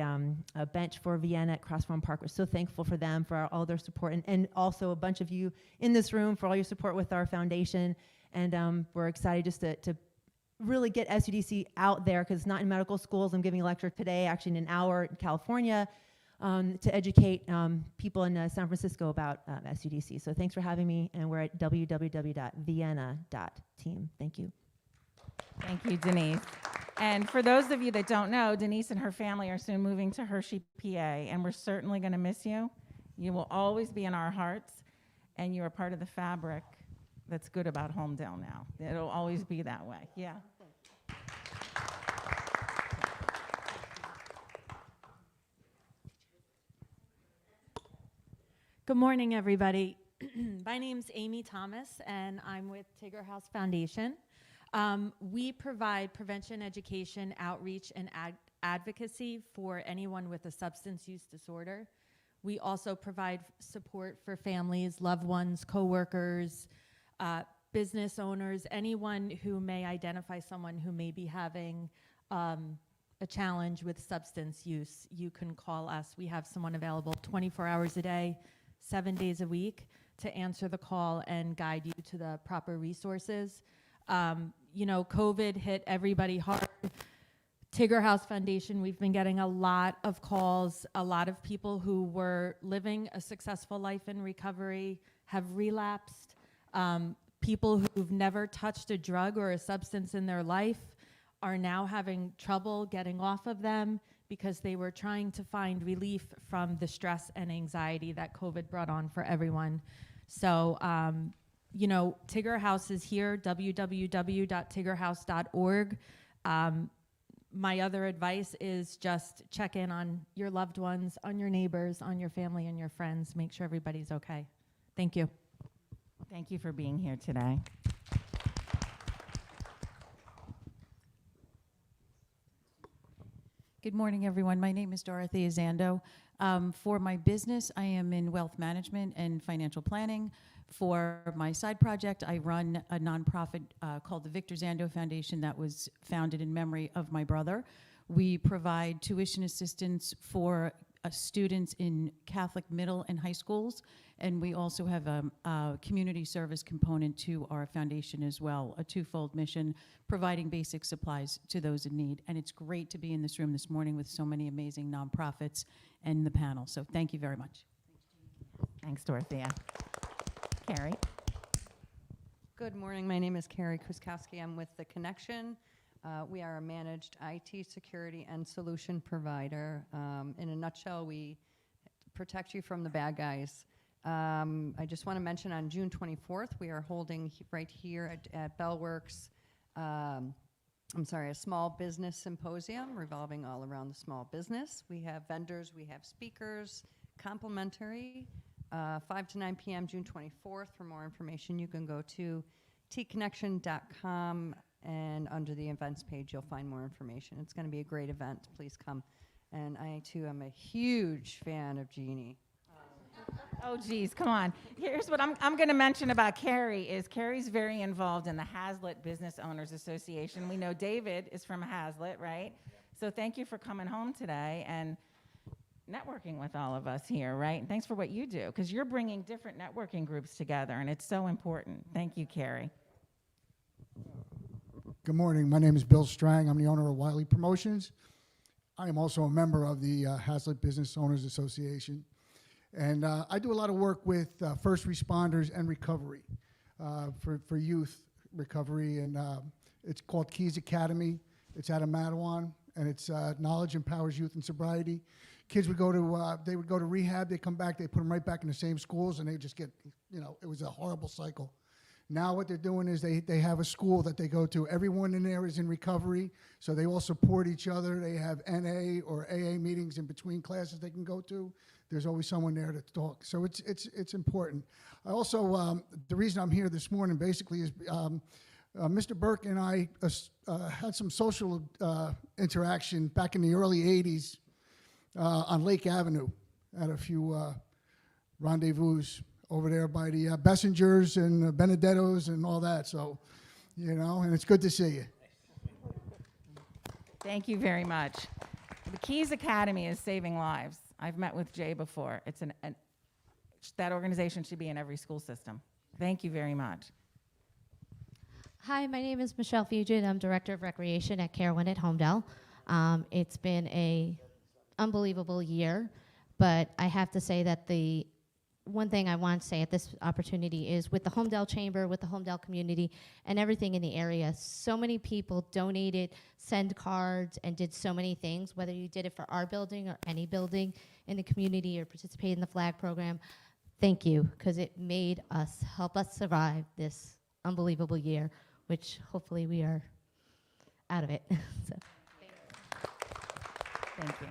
a bench for Vienna at Cross Farm Park. We're so thankful for them, for all their support, and also a bunch of you in this room for all your support with our foundation. And we're excited just to really get SUDC out there, because it's not in medical schools. I'm giving a lecture today, actually in an hour in California, to educate people in San Francisco about SUDC. So thanks for having me, and we're at www.vienna.team. Thank you. Thank you, Denise. And for those of you that don't know, Denise and her family are soon moving to Hershey, PA, and we're certainly going to miss you. You will always be in our hearts, and you are part of the fabric that's good about Holmdel now. It'll always be that way. Yeah. Good morning, everybody. My name's Amy Thomas, and I'm with Tigger House Foundation. We provide prevention, education, outreach, and advocacy for anyone with a substance use disorder. We also provide support for families, loved ones, coworkers, business owners, anyone who may identify someone who may be having a challenge with substance use. You can call us. We have someone available 24 hours a day, 7 days a week, to answer the call and guide you to the proper resources. You know, COVID hit everybody hard. Tigger House Foundation, we've been getting a lot of calls. A lot of people who were living a successful life in recovery have relapsed. People who've never touched a drug or a substance in their life are now having trouble getting off of them because they were trying to find relief from the stress and anxiety that COVID brought on for everyone. So, you know, Tigger House is here, www.tiggerhouse.org. My other advice is just check in on your loved ones, on your neighbors, on your family and your friends. Make sure everybody's okay. Thank you. Thank you for being here today. Good morning, everyone. My name is Dorothea Zando. For my business, I am in wealth management and financial planning. For my side project, I run a nonprofit called the Victor Zando Foundation that was founded in memory of my brother. We provide tuition assistance for students in Catholic middle and high schools, and we also have a community service component to our foundation as well, a twofold mission, providing basic supplies to those in need. And it's great to be in this room this morning with so many amazing nonprofits and the panel. So thank you very much. Thanks, Dorothea. Kerry. Good morning. My name is Kerry Kuskowski. I'm with The Connection. We are a managed IT security and solution provider. In a nutshell, we protect you from the bad guys. I just want to mention on June 24th, we are holding right here at Bellworks, a small business symposium revolving all around the small business. We have vendors, we have speakers, complimentary, 5 to 9 p.m. June 24th. For more information, you can go to tconnection.com, and under the events page, you'll find more information. It's going to be a great event. Please come. And I, too, am a huge fan of Jeannie. Oh, geez, come on. Here's what I'm going to mention about Kerry is Kerry's very involved in the Hazlet Business Owners Association. We know David is from Hazlet, right? So thank you for coming home today and networking with all of us here, right? And thanks for what you do, because you're bringing different networking groups together, and it's so important. Thank you, Kerry. Good morning. My name is Bill Strang. I'm the owner of Wiley Promotions. I am also a member of the Hazlet Business Owners Association. And I do a lot of work with first responders and recovery for youth recovery. And it's called Keys Academy. It's out of Mattawan, and it's Knowledge Empowers Youth in Sobriety. Kids would go to, they would go to rehab, they come back, they put them right back in the same schools, and they just get, you know, it was a horrible cycle. Now what they're doing is they have a school that they go to. Everyone in there is in recovery, so they all support each other. They have NA or AA meetings in between classes they can go to. There's always someone there to talk. So it's important. I also, the reason I'm here this morning basically is Mr. Burke and I had some social interaction back in the early 80s on Lake Avenue at a few rendezvous over there by the Bessingers and Benedettos and all that. So, you know, and it's good to see you. Thank you very much. The Keys Academy is saving lives. I've met with Jay before. It's that organization should be in every school system. Thank you very much. Hi, my name is Michelle Fujin. I'm Director of Recreation at Care One at Holmdel. It's been a unbelievable year, but I have to say that the one thing I want to say at this opportunity is with the Holmdel Chamber, with the Holmdel community, and everything in the area, so many people donated, sent cards, and did so many things, whether you did it for our building or any building in the community or participated in the flag program. Thank you, because it made us, help us survive this unbelievable year, which hopefully we are out of it. So. Thank you.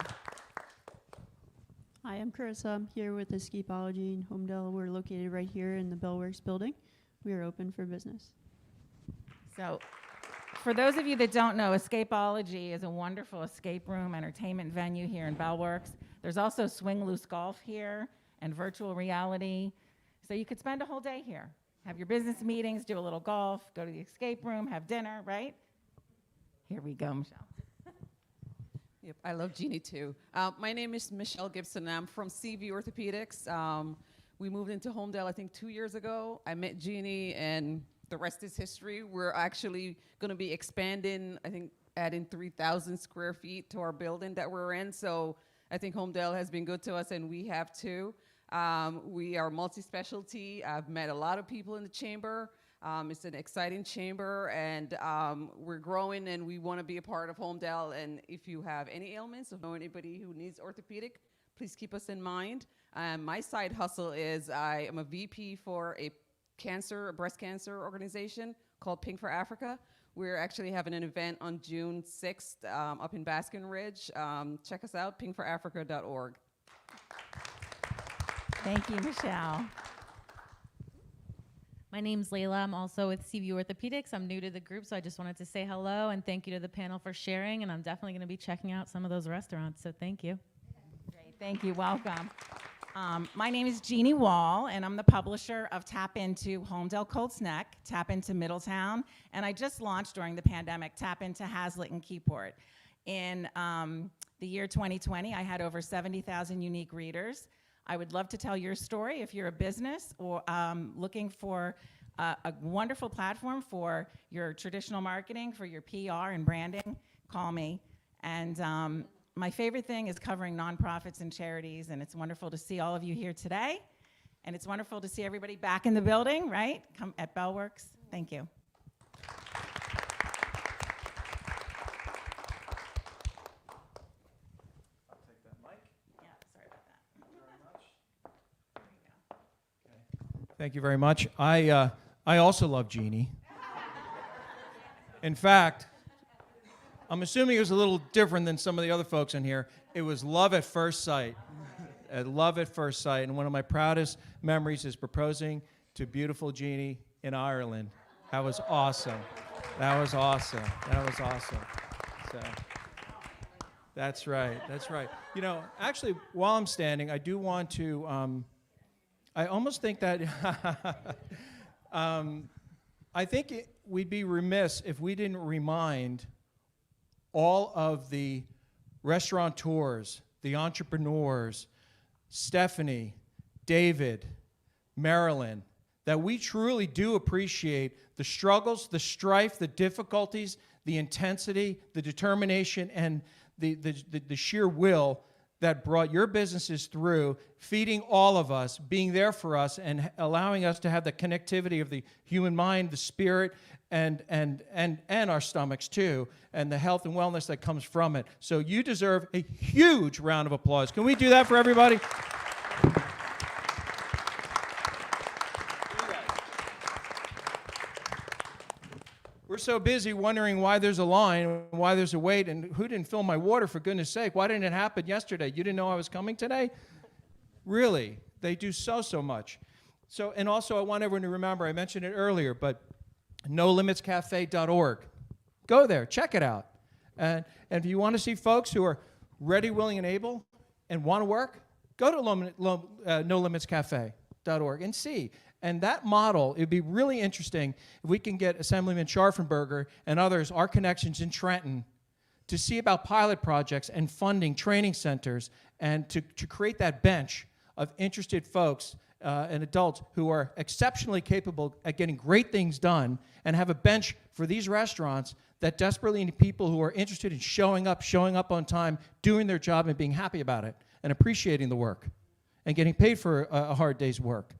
Hi, I'm Carissa. I'm here with Escapology in Holmdel. We're located right here in the Bellworks building. We are open for business. So, for those of you that don't know, Escapology is a wonderful escape room entertainment venue here in Bellworks. There's also Swing Loose Golf here and virtual reality. So you could spend a whole day here. Have your business meetings, do a little golf, go to the escape room, have dinner, right? Here we go, Michelle. Yep, I love Jeannie too. My name is Michelle Gibson. I'm from CV Orthopedics. We moved into Holmdel, I think 2 years ago. I met Jeannie and the rest is history. We're actually gonna be expanding, I think adding 3,000 square feet to our building that we're in. So I think Holmdel has been good to us and we have too. We are multi-specialty. I've met a lot of people in the chamber. It's an exciting chamber, and we're growing, and we want to be a part of Holmdel. And if you have any ailments or know anybody who needs orthopedic, please keep us in mind. My side hustle is I am a VP for a breast cancer organization called Pink for Africa. We're actually having an event on June 6th up in Baskin Ridge. Check us out, pinkforafrica.org. Thank you, Michelle. My name's Layla. I'm also with CV Orthopedics. I'm new to the group, so I just wanted to say hello and thank you to the panel for sharing, and I'm definitely going to be checking out some of those restaurants, so thank you. Great, thank you, welcome. My name is Jeannie Wall, and I'm the publisher of Tap Into Holmdel Colts Neck, Tap Into Middletown, and I just launched during the pandemic, Tap Into Hazlet and Keyport. In the year 2020, I had over 70,000 unique readers. I would love to tell your story if you're a business or looking for a wonderful platform for your traditional marketing, for your PR and branding, call me. And my favorite thing is covering nonprofits and charities, and it's wonderful to see all of you here today. And it's wonderful to see everybody back in the building, right? Come at Bellworks. Thank you. Thank you very much. I also love Jeannie. In fact, I'm assuming it was a little different than some of the other folks in here. It was love at first sight. Love at first sight. And one of my proudest memories is proposing to beautiful Jeannie in Ireland. That was awesome. That was awesome. That was awesome. So, that's right. That's right. You know, actually, while I'm standing, I do want to. I almost think that I think we'd be remiss if we didn't remind all of the restaurateurs, the entrepreneurs, Stephanie, David, Marilyn, that we truly do appreciate the struggles, the strife, the difficulties, the intensity, the determination, and the sheer will that brought your businesses through, feeding all of us, being there for us, and allowing us to have the connectivity of the human mind, the spirit, and our stomachs too, and the health and wellness that comes from it. So you deserve a huge round of applause. Can we do that for everybody? We're so busy wondering why there's a line, why there's a wait, and who didn't fill my water, for goodness sake? Why didn't it happen yesterday? You didn't know I was coming today? Really, they do so much. So, and also I want everyone to remember, I mentioned it earlier, but nolimitscafe.org. Go there, check it out. And if you want to see folks who are ready, willing, and able and want to work, go to nolimitscafe.org and see. And that model, it'd be really interesting if we can get Assemblyman Scharfenberger and others, our connections in Trenton, to see about pilot projects and funding training centers and to create that bench of interested folks and adults who are exceptionally capable at getting great things done and have a bench for these restaurants that desperately need people who are interested in showing up on time, doing their job and being happy about it and appreciating the work and getting paid for a hard day's work,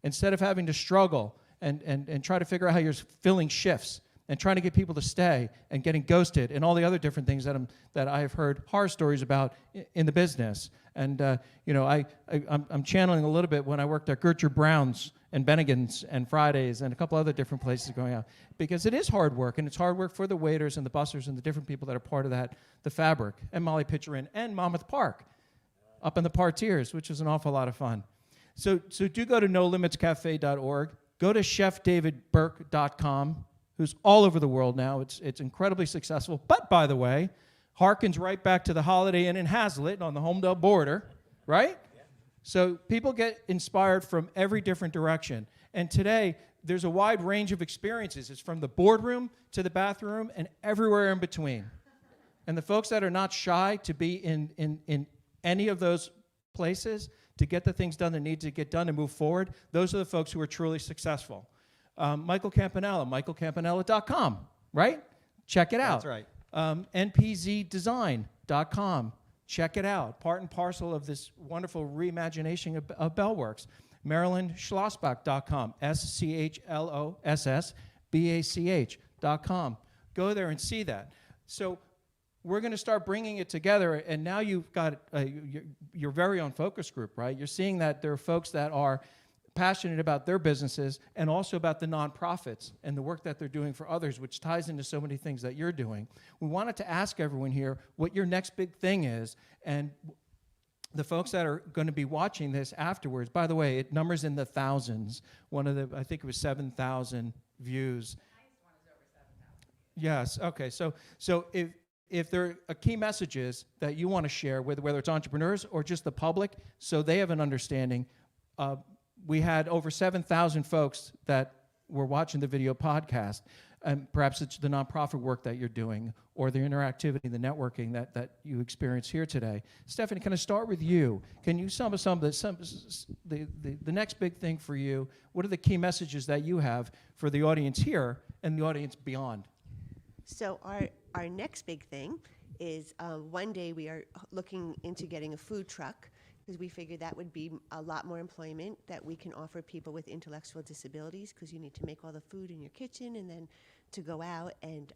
instead of having to struggle and try to figure out how you're filling shifts and trying to get people to stay and getting ghosted and all the other different things that I have heard horror stories about in the business. And I'm channeling a little bit when I worked at Gertrude Brown's and Bennigan's and Fridays and a couple other different places going out, because it is hard work, and it's hard work for the waiters and the bussers and the different people that are part of that, the fabric, and Molly Pitcherin and Monmouth Park up in the Partiers, which is an awful lot of fun. So do go to nolimitscafe.org. Go to chefdavidburke.com, who's all over the world now. It's incredibly successful. But, by the way, harkens right back to the Holiday Inn in Hazlet on the Holmdel border, right? Yeah. So people get inspired from every different direction. And today, there's a wide range of experiences. It's from the boardroom to the bathroom and everywhere in between. And the folks that are not shy to be in any of those places to get the things done that need to get done and move forward, those are the folks who are truly successful. Michael Campanella, michaelcampanella.com, right? Check it out. That's right. npzdesign.com. Check it out. Part and parcel of this wonderful reimagination of Bellworks. Marilyn Schlossbach.com, SCHLOSSBACH.com. Go there and see that. So we're going to start bringing it together, and now you've got your very own focus group, right? You're seeing that there are folks that are passionate about their businesses and also about the nonprofits and the work that they're doing for others, which ties into so many things that you're doing. We wanted to ask everyone here what your next big thing is, and the folks that are going to be watching this afterwards, by the way, it numbers in the thousands. I think it was 7,000 views. Yes, okay, so if there are key messages that you want to share, whether it's entrepreneurs or just the public, so they have an understanding, we had over 7,000 folks that were watching the video podcast, and perhaps it's the nonprofit work that you're doing or the interactivity, the networking that you experience here today. Stephanie, can I start with you? Can you sum up the next big thing for you? What are the key messages that you have for the audience here and the audience beyond? So our next big thing is one day we are looking into getting a food truck, because we figured that would be a lot more employment that we can offer people with intellectual disabilities, because you need to make all the food in your kitchen and then to go out and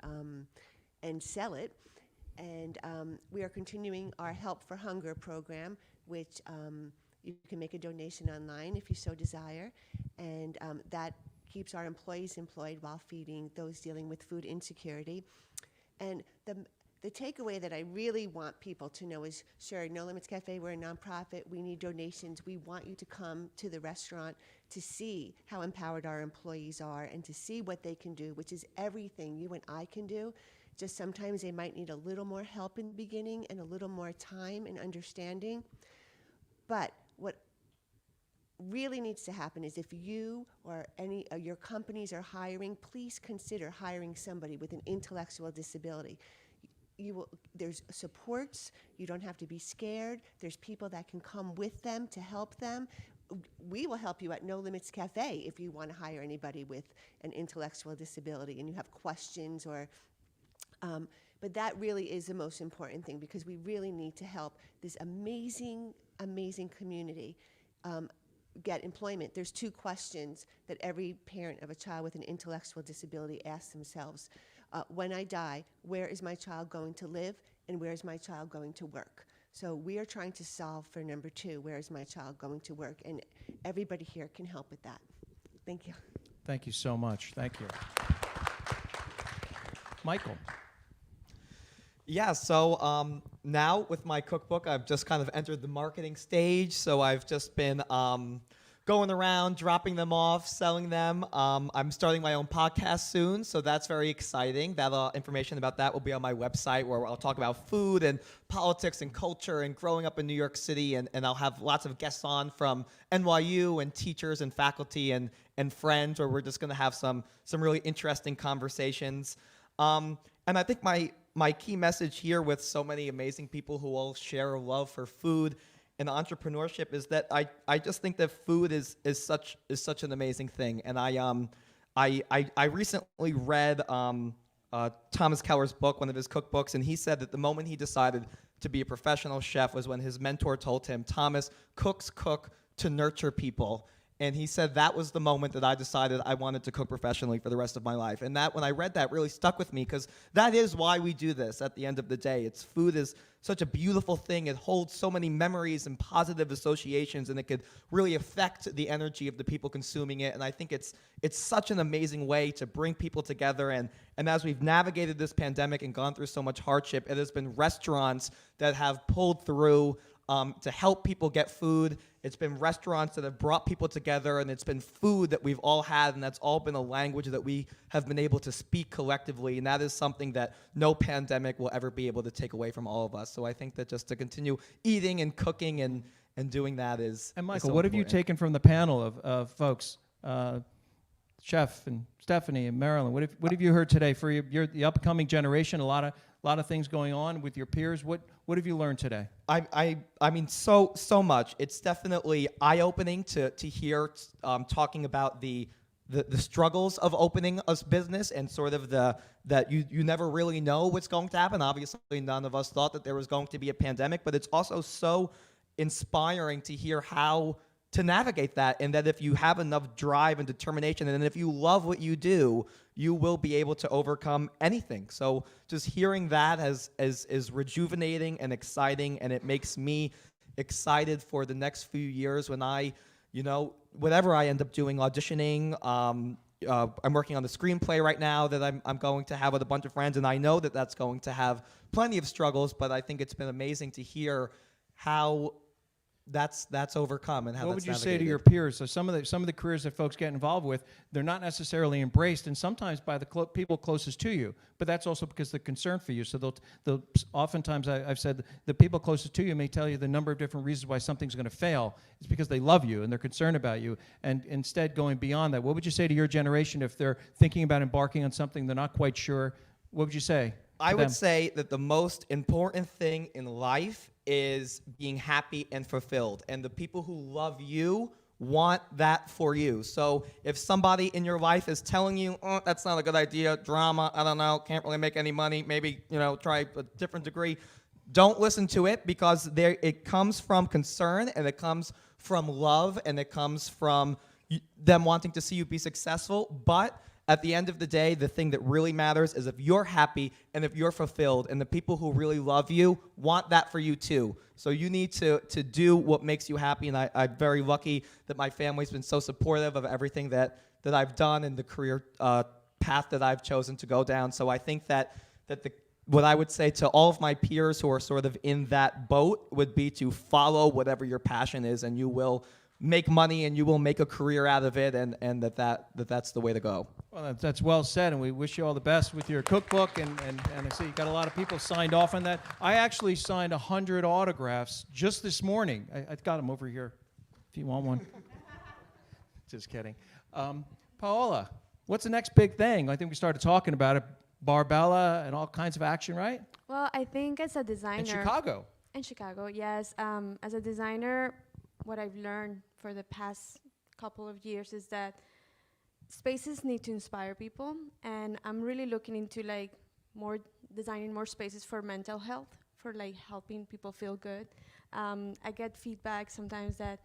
sell it. And we are continuing our Help for Hunger program, which you can make a donation online if you so desire, and that keeps our employees employed while feeding those dealing with food insecurity. And the takeaway that I really want people to know is, sure, No Limits Cafe, we're a nonprofit, we need donations, we want you to come to the restaurant to see how empowered our employees are and to see what they can do, which is everything you and I can do. Just sometimes they might need a little more help in the beginning and a little more time and understanding. But what really needs to happen is, if you or any of your companies are hiring, please consider hiring somebody with an intellectual disability. There's supports, you don't have to be scared, there's people that can come with them to help them. We will help you at No Limits Cafe if you want to hire anybody with an intellectual disability and you have questions but that really is the most important thing, because we really need to help this amazing, amazing community get employment. There's two questions that every parent of a child with an intellectual disability asks themselves. When I die, where is my child going to live, and where is my child going to work? So we are trying to solve for number two, where is my child going to work? And everybody here can help with that. Thank you. Thank you so much. Thank you. Michael. Yeah, so now with my cookbook, I've just kind of entered the marketing stage. So I've just been going around, dropping them off, selling them. I'm starting my own podcast soon, so that's very exciting. That information about that will be on my website, where I'll talk about food and politics and culture and growing up in New York City, and I'll have lots of guests on from NYU and teachers and faculty and friends, where we're just going to have some really interesting conversations. And I think my key message here, with so many amazing people who all share a love for food and entrepreneurship, is that I just think that food is such an amazing thing, and I recently read Thomas Keller's book, one of his cookbooks, and he said that the moment he decided to be a professional chef was when his mentor told him, Thomas, cooks cook to nurture people. And he said that was the moment that I decided I wanted to cook professionally for the rest of my life. And that, when I read that, really stuck with me, because that is why we do this at the end of the day. Food is such a beautiful thing. It holds so many memories and positive associations, and it could really affect the energy of the people consuming it. And I think it's such an amazing way to bring people together. And as we've navigated this pandemic and gone through so much hardship, it has been restaurants that have pulled through to help people get food. It's been restaurants that have brought people together, and it's been food that we've all had, and that's all been a language that we have been able to speak collectively, and that is something that no pandemic will ever be able to take away from all of us. So I think that just to continue eating and cooking and doing that is And Michael, is so what have you important. taken from the panel of folks, Chef and Stephanie and Marilyn? What have you heard today for the upcoming generation? A lot of things going on with your peers. What have you learned today? I mean, so much. It's definitely eye-opening to hear talking about the struggles of opening a business, and sort of that you never really know what's going to happen. Obviously, none of us thought that there was going to be a pandemic, but it's also so inspiring to hear how to navigate that, and that if you have enough drive and determination, and if you love what you do, you will be able to overcome anything. So just hearing that is rejuvenating and exciting, and it makes me excited for the next few years when whatever I end up doing, auditioning. I'm working on the screenplay right now that I'm going to have with a bunch of friends, and I know that that's going to have plenty of struggles, but I think it's been amazing to hear how that's overcome and how What that's would you say to navigated. your peers? So some of the careers that folks get involved with, they're not necessarily embraced, and sometimes by the people closest to you. But that's also because they're concerned for you. So they'll oftentimes I've said the people closest to you may tell you the number of different reasons why something's going to fail. It's because they love you and they're concerned about you. And instead, going beyond that, what would you say to your generation if they're thinking about embarking on something they're not quite sure? What would you say? I to would them? say that the most important thing in life is being happy and fulfilled. And the people who love you want that for you. So if somebody in your life is telling you, oh, that's not a good idea, drama, I don't know, can't really make any money, maybe, try a different degree, don't listen to it, because it comes from concern, and it comes from love, and it comes from them wanting to see you be successful. But at the end of the day, the thing that really matters is if you're happy and if you're fulfilled, and the people who really love you want that for you too. So you need to do what makes you happy, and I'm very lucky that my family's been so supportive of everything that I've done and the career path that I've chosen to go down. So I think that what I would say to all of my peers who are sort of in that boat would be to follow whatever your passion is, and you will make money and you will make a career out of it, and that's the way to go. Well, that's well said, and we wish you all the best with your cookbook, and I see you got a lot of people signed off on that. I actually signed 100 autographs just this morning. I got them over here if you want one. Just kidding. Paola, what's the next big thing? I think we started talking about it, Barbella and all kinds of action, right? Well, I think as a designer... In Chicago. In Chicago, yes. As a designer, what I've learned for the past couple of years is that spaces need to inspire people, and I'm really looking into designing more spaces for mental health, for helping people feel good. I get feedback sometimes that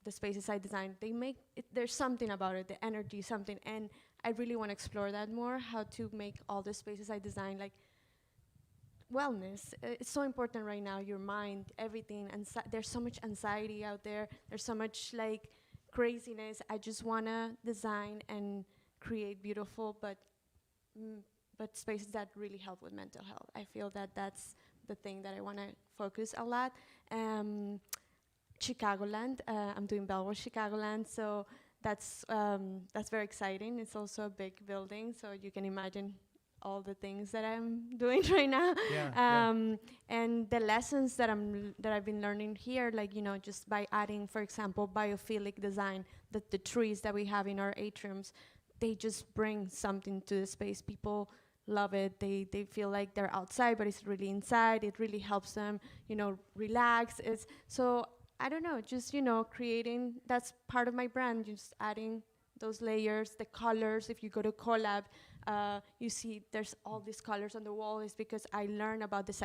the spaces I design, there's something about it, the energy, something, and I really want to explore that more, how to make all the spaces I design wellness. It's so important right now, your mind, everything, and there's so much anxiety out there, there's so much craziness. I just want to design and create beautiful but spaces that really help with mental health. I feel that that's the thing that I want to focus a lot. Chicagoland, I'm doing Bellwell Chicagoland, so that's very exciting. It's also a big building, so you can imagine all the things that I'm doing right now. And the lessons that I've been learning here, just by adding, for example, biophilic design, the trees that we have in our atriums, they just bring something to the space. People love it. They feel like they're outside, but it's really inside. It really helps them, relax. So I don't know, just, creating, that's part of my brand, just adding those layers, the colors. If you go to Collab, you see there's all these colors on the wall. Is because I learned about the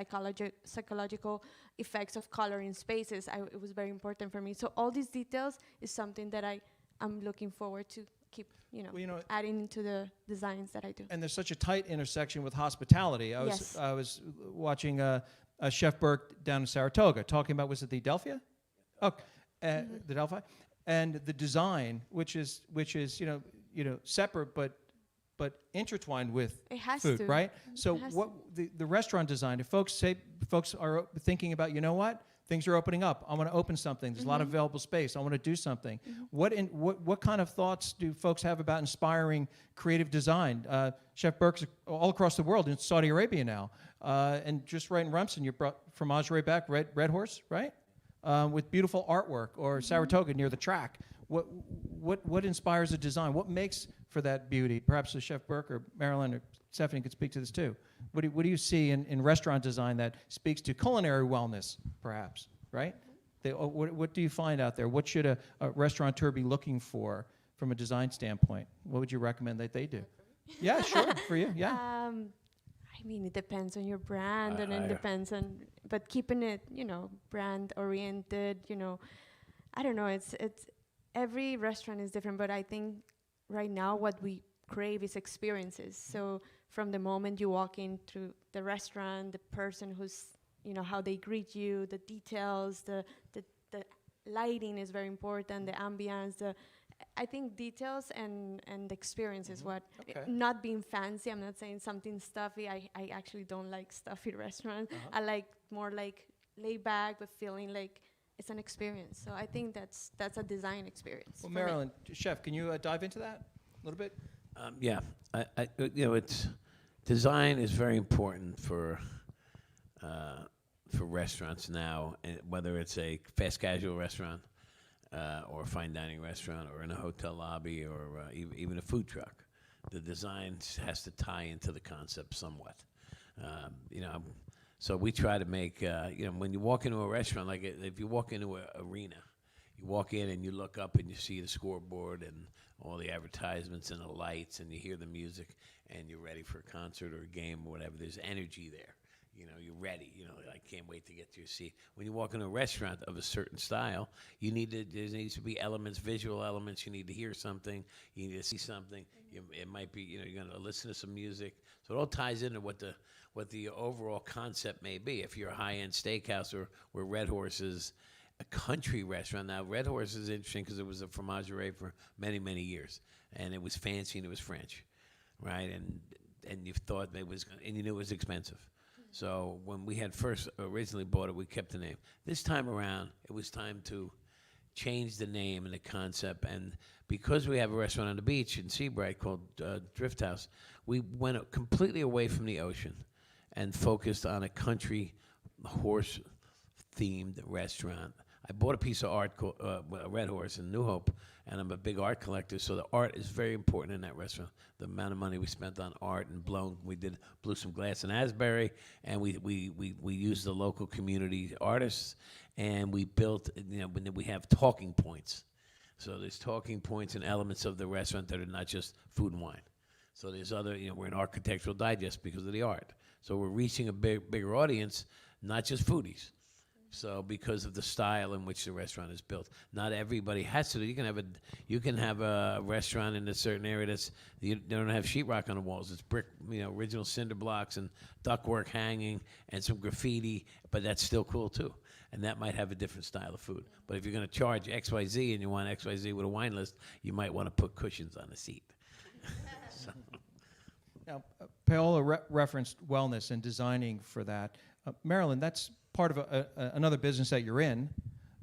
psychological effects of color in spaces. It was very important for me. So all these details is something that I'm looking forward to keep, adding into the designs that I do. And there's such a tight intersection with hospitality. I was watching Chef Burke down in Saratoga talking about, was it the Delphia? Oh, the Delphi, and the design, which is separate but intertwined with food, right? So what the restaurant design? If folks are thinking about, things are opening up. I want to open something. There's a lot of available space. I want to do something. What kind of thoughts do folks have about inspiring creative design? Chef Burke's all across the world, in Saudi Arabia now, and just right in Rumson, you brought Fromage back, Red Horse, right? With beautiful artwork, or Saratoga near the track. What inspires a design? What makes for that beauty? Perhaps Chef Burke or Marilyn or Stephanie could speak to this too. What do you see in restaurant design that speaks to culinary wellness, perhaps, right? What do you find out there? What should a restaurateur be looking for from a design standpoint? What would you recommend that they do? Yeah, sure, for you, yeah. I mean, it depends on your brand, and it depends on, but keeping it, brand oriented, I don't know, it's every restaurant is different, but I think right now what we crave is experiences. So from the moment you walk into the restaurant, the person who's, how they greet you, the details, the lighting is very important, the ambience, I think details and the experience is what, not being fancy. I'm not saying something stuffy. I actually don't like stuffy restaurants. I like more like laid back, but feeling like it's an experience. So I think that's a design experience. Well, Marilyn, Chef, can you dive into that a little bit? Yeah, it's design is very important for restaurants now, whether it's a fast casual restaurant or a fine dining restaurant or in a hotel lobby or even a food truck. The design has to tie into the concept somewhat. So we try to make, when you walk into a restaurant, like if you walk into an arena, you walk in and you look up and you see the scoreboard and all the advertisements and the lights, and you hear the music, and you're ready for a concert or a game or whatever. There's energy there. You're ready. I can't wait to get to your seat. When you walk into a restaurant of a certain style, there needs to be elements, visual elements. You need to hear something. You need to see something. It might be, you're going to listen to some music. So it all ties into what the overall concept may be. If you're a high-end steakhouse or where Red Horse is a country restaurant. Now, Red Horse is interesting because it was a fromagerie for many, many years. And it was fancy and it was French, right? And you thought it was, and you knew it was expensive. So when we had first originally bought it, we kept the name. This time around, it was time to change the name and the concept. And because we have a restaurant on the beach in Seabright called Drift House, we went completely away from the ocean and focused on a country horse-themed restaurant. I bought a piece of art called Red Horse in New Hope, and I'm a big art collector, so the art is very important in that restaurant. The amount of money we spent on art and blew some glass in Asbury, and we used the local community artists, and we built, we have talking points. So there's talking points and elements of the restaurant that are not just food and wine. So there's other, we're an architectural digest because of the art. So we're reaching a bigger audience, not just foodies. So because of the style in which the restaurant is built, not everybody has to. You can have a restaurant in a certain area they don't have sheetrock on the walls. It's brick, original cinder blocks and ductwork hanging and some graffiti, but that's still cool too. And that might have a different style of food. But if you're going to charge XYZ and you want XYZ with a wine list, you might want to put cushions on the seat. So. Now, Paola referenced wellness and designing for that. Marilyn, that's part of another business that you're in.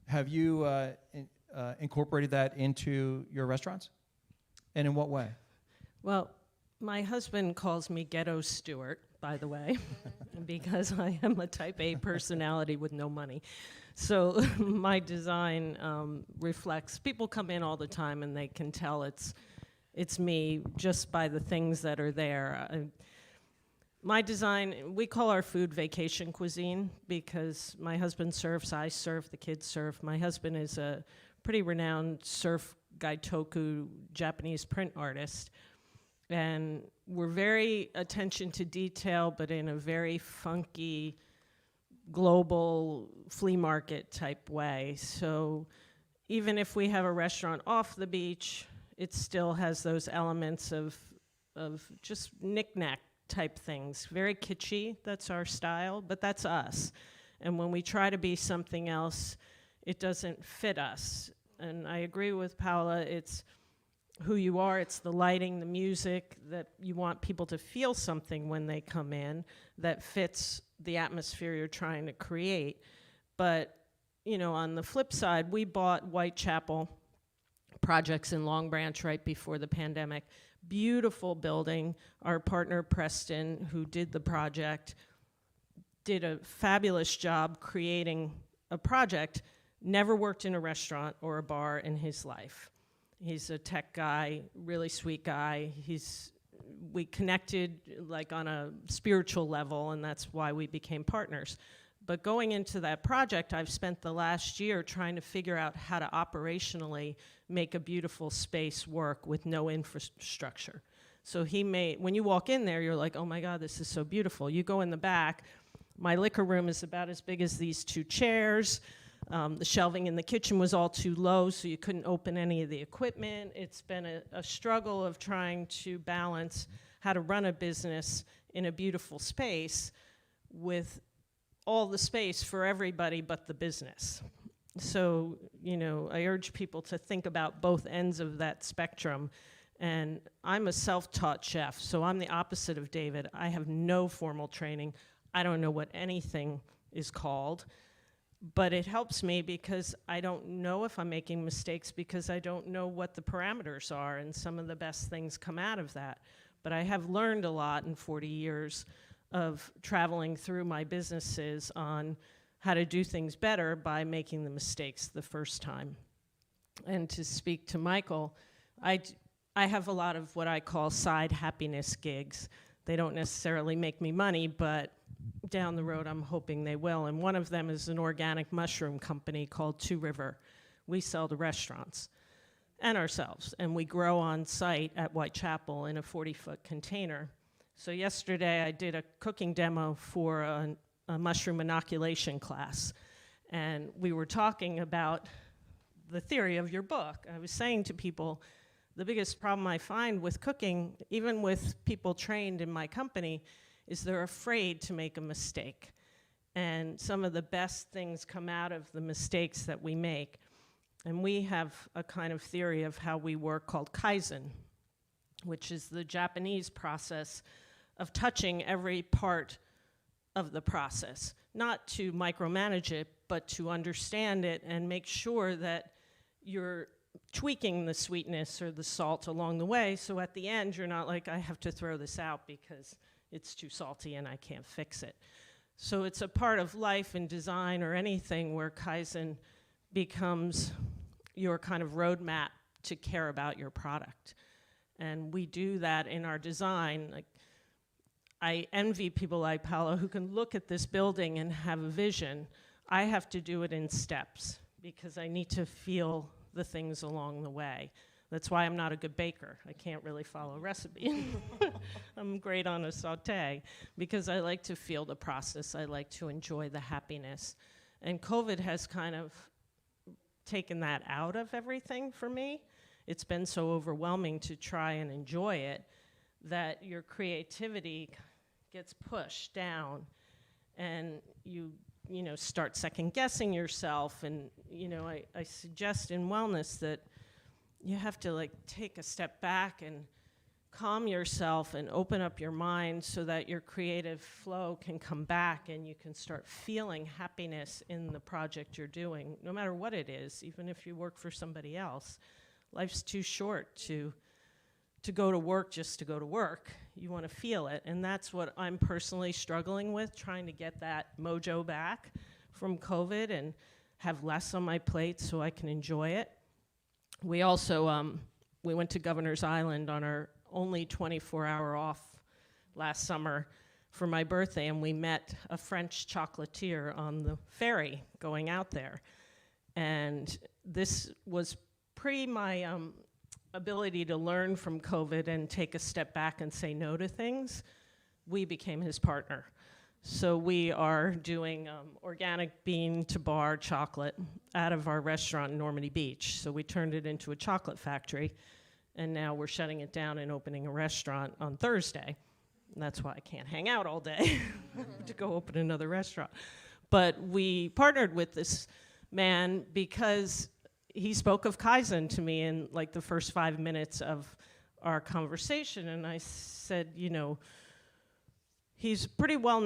Have you incorporated that into your restaurants? And in what way? Well, my husband calls me Ghetto Stewart, by the way, because I am a type A personality with no money. So my design reflects, people come in all the time and they can tell it's me just by the things that are there. My design, we call our food vacation cuisine because my husband surfs, I surf, the kids surf. My husband is a pretty renowned surf Gaitoku Japanese print artist. And we're very attention to detail, but in a very funky, global flea market type way. So even if we have a restaurant off the beach, it still has those elements of just knick-knack type things. Very kitschy, that's our style, but that's us. And when we try to be something else, it doesn't fit us. And I agree with Paola, it's who you are, it's the lighting, the music, that you want people to feel something when they come in that fits the atmosphere you're trying to create. But, you know, on the flip side, we bought Whitechapel Projects in Long Branch right before the pandemic. Beautiful building. Our partner, Preston, who did the project, did a fabulous job creating a project. Never worked in a restaurant or a bar in his life. He's a tech guy, really sweet guy. We connected like on a spiritual level, and that's why we became partners. But going into that project, I've spent the last year trying to figure out how to operationally make a beautiful space work with no infrastructure. So when you walk in there, you're like, oh my God, this is so beautiful. You go in the back, my liquor room is about as big as these 2 chairs. The shelving in the kitchen was all too low, so you couldn't open any of the equipment. It's been a struggle of trying to balance how to run a business in a beautiful space with all the space for everybody but the business. So, you know, I urge people to think about both ends of that spectrum. And I'm a self-taught chef, so I'm the opposite of David. I have no formal training. I don't know what anything is called. But it helps me because I don't know if I'm making mistakes because I don't know what the parameters are, and some of the best things come out of that. But I have learned a lot in 40 years of traveling through my businesses on how to do things better by making the mistakes the first time. And to speak to Michael, I have a lot of what I call side happiness gigs. They don't necessarily make me money, but down the road I'm hoping they will. And one of them is an organic mushroom company called Two River. We sell to restaurants and ourselves, and we grow on site at Whitechapel in a 40-foot container. So yesterday I did a cooking demo for a mushroom inoculation class, and we were talking about the theory of your book. I was saying to people, the biggest problem I find with cooking, even with people trained in my company, is they're afraid to make a mistake. And some of the best things come out of the mistakes that we make. And we have a kind of theory of how we work called Kaizen, which is the Japanese process of touching every part of the process, not to micromanage it, but to understand it and make sure that you're tweaking the sweetness or the salt along the way, so at the end you're not like, I have to throw this out because it's too salty and I can't fix it. So it's a part of life and design or anything where Kaizen becomes your kind of roadmap to care about your product. And we do that in our design. Like, I envy people like Paola who can look at this building and have a vision. I have to do it in steps because I need to feel the things along the way. That's why I'm not a good baker. I can't really follow a recipe. I'm great on a sauté because I like to feel the process. I like to enjoy the happiness. And COVID has kind of taken that out of everything for me. It's been so overwhelming to try and enjoy it that your creativity gets pushed down and you start second guessing yourself. And, I suggest in wellness that you have to like take a step back and calm yourself and open up your mind so that your creative flow can come back and you can start feeling happiness in the project you're doing, no matter what it is, even if you work for somebody else. Life's too short to go to work just to go to work. You want to feel it, and that's what I'm personally struggling with, trying to get that mojo back from COVID and have less on my plate so I can enjoy it. We also, we went to Governor's Island on our only 24-hour off last summer for my birthday, and we met a French chocolatier on the ferry going out there. And this was pre my ability to learn from COVID and take a step back and say no to things, we became his partner. So we are doing organic bean to bar chocolate out of our restaurant in Normandy Beach. So we turned it into a chocolate factory, and now we're shutting it down and opening a restaurant on Thursday. And that's why I can't hang out all day to go open another restaurant. But we partnered with this man because he spoke of Kaizen to me in like the first 5 minutes of our conversation. And I said, you know, he's pretty well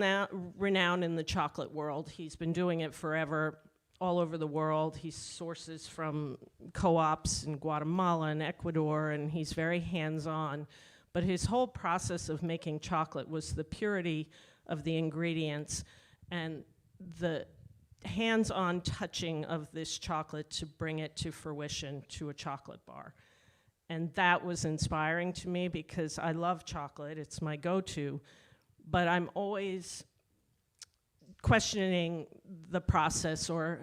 renowned in the chocolate world. He's been doing it forever, all over the world. He sources from co-ops in Guatemala and Ecuador, and he's very hands-on. But his whole process of making chocolate was the purity of the ingredients and the hands-on touching of this chocolate to bring it to fruition to a chocolate bar. And that was inspiring to me because I love chocolate. It's my go-to. But I'm always questioning the process or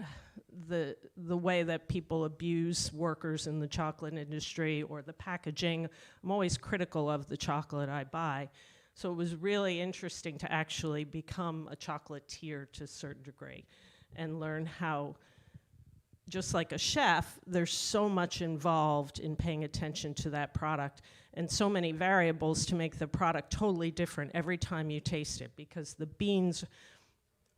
the way that people abuse workers in the chocolate industry or the packaging. I'm always critical of the chocolate I buy. So it was really interesting to actually become a chocolatier to a certain degree and learn how, just like a chef, there's so much involved in paying attention to that product and so many variables to make the product totally different every time you taste it, because the beans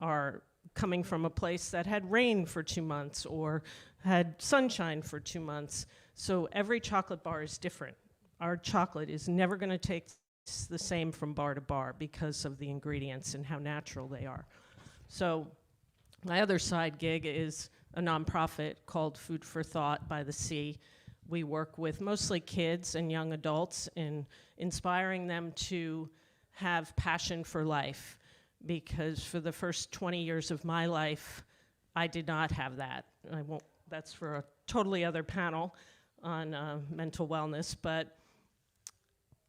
are coming from a place that had rain for 2 months or had sunshine for 2 months. So every chocolate bar is different. Our chocolate is never going to taste the same from bar to bar because of the ingredients and how natural they are. So my other side gig is a nonprofit called Food for Thought by the Sea. We work with mostly kids and young adults in inspiring them to have passion for life, because for the first 20 years of my life, I did not have that. That's for a totally other panel on mental wellness, but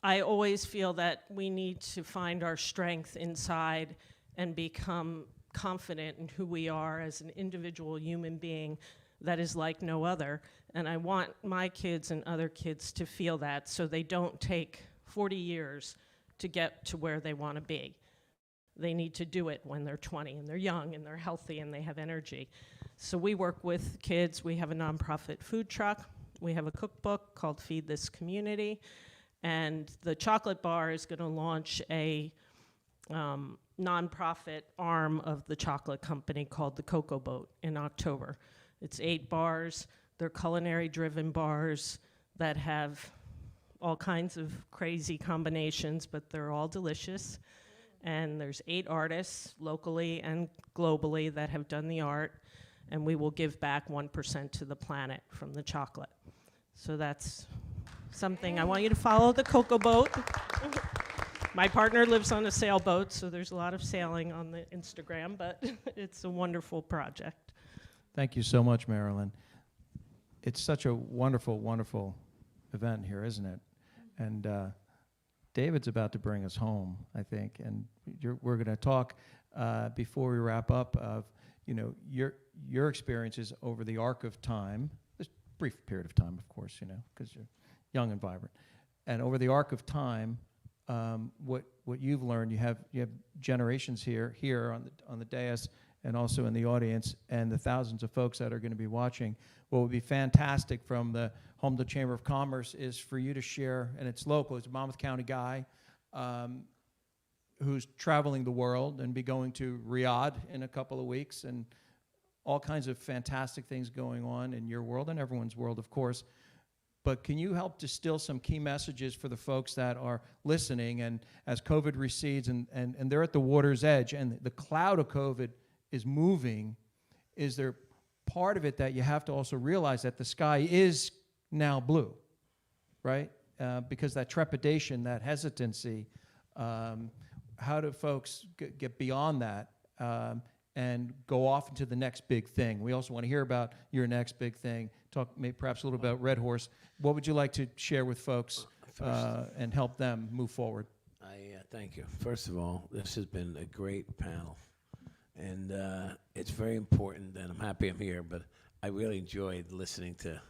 I always feel that we need to find our strength inside and become confident in who we are as an individual human being that is like no other. And I want my kids and other kids to feel that so they don't take 40 years to get to where they want to be. They need to do it when they're 20 and they're young and they're healthy and they have energy. So we work with kids. We have a nonprofit food truck. We have a cookbook called Feed This Community. And the chocolate bar is going to launch a nonprofit arm of the chocolate company called the Cocoa Boat in October. It's 8 bars. They're culinary-driven bars that have all kinds of crazy combinations, but they're all delicious. And there's 8 artists locally and globally that have done the art, and we will give back 1% to the planet from the chocolate. So that's something. I want you to follow the Cocoa Boat. My partner lives on a sailboat, so there's a lot of sailing on the Instagram, but it's a wonderful project. Thank you so much, Marilyn. It's such a wonderful, wonderful event here, isn't it? And David's about to bring us home, I think, and we're going to talk before we wrap up of, you know, your experiences over the arc of time, this brief period of time, of course, you know, because you're young and vibrant, and over the arc of time, what you've learned. You have generations here on the dais and also in the audience, and the thousands of folks that are going to be watching. What would be fantastic from the Holmdel Chamber of Commerce is for you to share, and it's local. It's a Monmouth County guy who's traveling the world and be going to Riyadh in a couple of weeks, and all kinds of fantastic things going on in your world and everyone's world, of course. But can you help distill some key messages for the folks that are listening, and as COVID recedes and they're at the water's edge and the cloud of COVID is moving, is there part of it that you have to also realize that the sky is now blue, right? Because that trepidation, that hesitancy, how do folks get beyond that and go off into the next big thing? We also want to hear about your next big thing. Talk maybe perhaps a little about Red Horse. What would you like to share with folks and help them move forward? Thank you. First of all, this has been a great panel. And it's very important, and I'm happy I'm here, but I really enjoyed listening to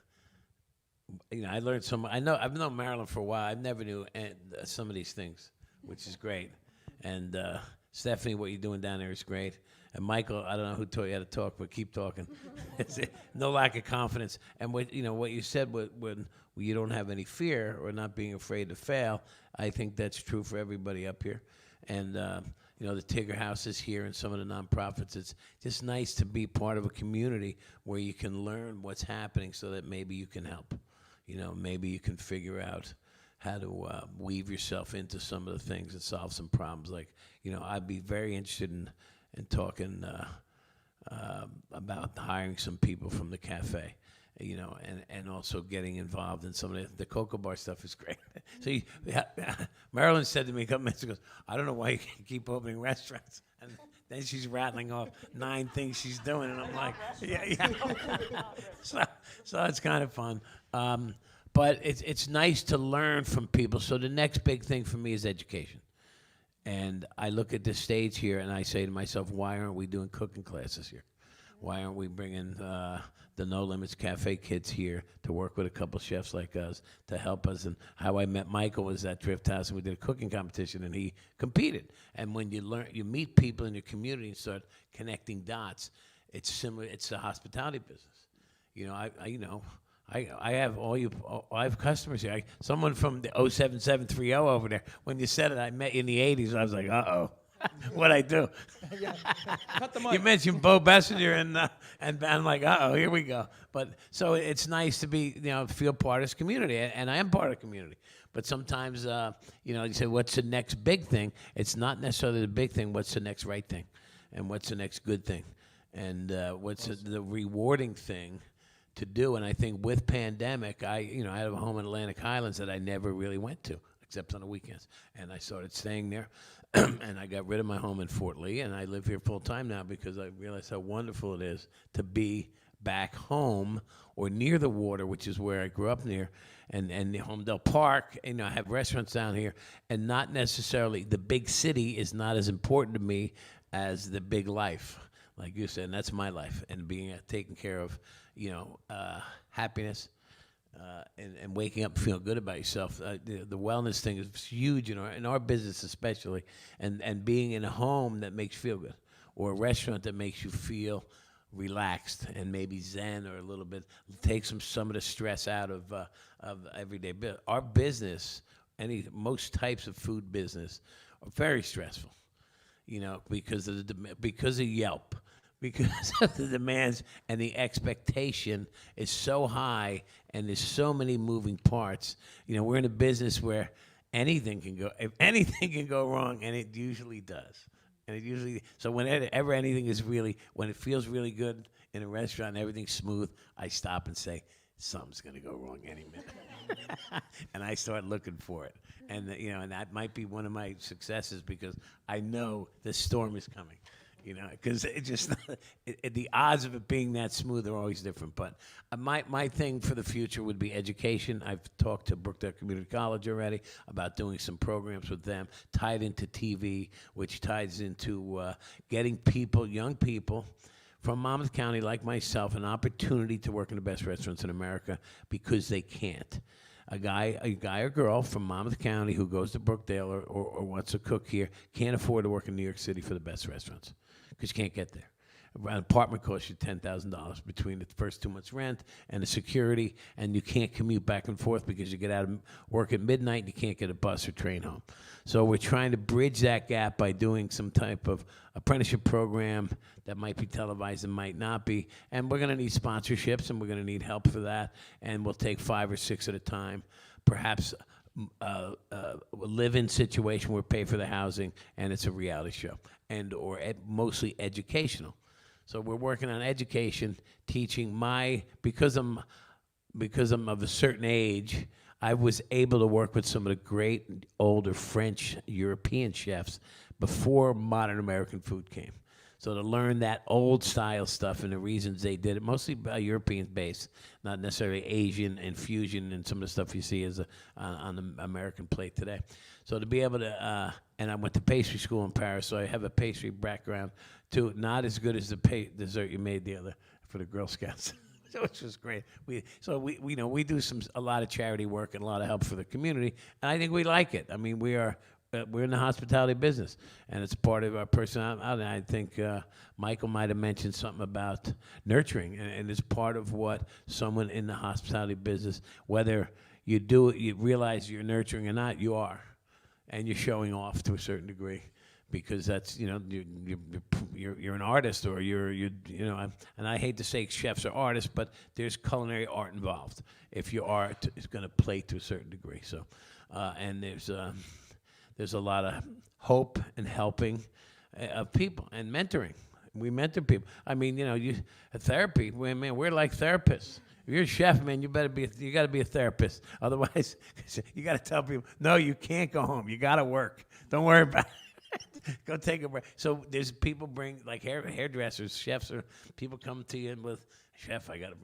I learned some. I've known Marilyn for a while. I never knew some of these things, which is great. And Stephanie, what you're doing down there is great. And Michael, I don't know who taught you how to talk, but keep talking. No lack of confidence. And what you said when you don't have any fear or not being afraid to fail, I think that's true for everybody up here. And the Tigger House is here and some of the nonprofits. It's just nice to be part of a community where you can learn what's happening so that maybe you can help. Maybe you can figure out how to weave yourself into some of the things and solve some problems. Like, I'd be very interested in talking about hiring some people from the cafe, and also getting involved in some of the cocoa bar stuff is great. So Marilyn said to me a couple minutes ago, I don't know why you can't keep opening restaurants. And then she's rattling off 9 things she's doing, and I'm like, yeah. So it's kind of fun. But it's nice to learn from people. So the next big thing for me is education. And I look at this stage here, and I say to myself, why aren't we doing cooking classes here? Why aren't we bringing the No Limits Cafe kids here to work with a couple chefs like us to help us? And how I met Michael was at Drift House, and we did a cooking competition, and he competed. And when you meet people in your community and start connecting dots, it's similar. It's the hospitality business. I have customers here. Someone from the 07730 over there. When you said it, I met you in the 80s. I was like, uh-oh. What'd I do? Cut the mic. You mentioned Bo Bessinger, and I'm like, uh-oh, here we go. But so it's nice to be, feel part of this community, and I am part of the community. But sometimes, you say, what's the next big thing? It's not necessarily the big thing. What's the next right thing? And what's the next good thing? And what's the rewarding thing to do? And I think with pandemic, I have a home in Atlantic Highlands that I never really went to, except on the weekends. And I started staying there. And I got rid of my home in Fort Lee, and I live here full time now because I realize how wonderful it is to be back home or near the water, which is where I grew up near, and the Holmdel Park. I have restaurants down here, and not necessarily the big city is not as important to me as the big life, like you said, and that's my life, and being taken care of, happiness. And waking up and feeling good about yourself. The wellness thing is huge in our business especially, and being in a home that makes you feel good, or a restaurant that makes you feel relaxed and maybe zen, or a little bit takes some of the stress out of everyday business. Our business, most types of food business, are very stressful, because of Yelp. Because of the demands and the expectation is so high, and there's so many moving parts. We're in a business where anything can go wrong, and it usually does. So whenever anything is when it feels really good in a restaurant and everything's smooth, I stop and say, something's gonna go wrong any minute. And I start looking for it. And and that might be one of my successes, because I know the storm is coming. Because the odds of it being that smooth are always different. But my thing for the future would be education. I've talked to Brookdale Community College already about doing some programs with them, tied into TV, which ties into getting young people from Monmouth County like myself, an opportunity to work in the best restaurants in America, because they can't. A guy or girl from Monmouth County who goes to Brookdale or wants to cook here can't afford to work in New York City for the best restaurants, because you can't get there. An apartment costs you $10,000 between the first 2 months' rent and the security, and you can't commute back and forth because you get out of work at midnight and you can't get a bus or train home. So we're trying to bridge that gap by doing some type of apprenticeship program that might be televised and might not be. And we're going to need sponsorships, and we're going to need help for that. And we'll take 5 or 6 at a time, perhaps a live-in situation where we pay for the housing, and it's a reality show, or mostly educational. So we're working on education, teaching because I'm of a certain age, I was able to work with some of the great older French, European chefs before modern American food came. So to learn that old style stuff and the reasons they did it, mostly European based, not necessarily Asian and fusion and some of the stuff you see on the American plate today. So to be able to, and I went to pastry school in Paris, so I have a pastry background too. Not as good as the dessert you made for the Girl Scouts. which was great. We do a lot of charity work and a lot of help for the community, and I think we like it. I mean, we're in the hospitality business, and it's part of our personality. I think Michael might have mentioned something about nurturing, and it's part of what someone in the hospitality business, whether you do it, you realize you're nurturing or not, you are, and you're showing off to a certain degree, because that's you're an artist, or and I hate to say chefs are artists, but there's culinary art involved. If your art is going to play to a certain degree, so and there's a lot of hope and helping of people and mentoring. We mentor people. I mean, therapy. We're like therapists. If you're a chef, man, you got to be a therapist. Otherwise, you got to tell people, no, you can't go home. You got to work. Don't worry about it. Go take a break. So there's people bring, like hairdressers, chefs, or people come to you with, chef, I got to,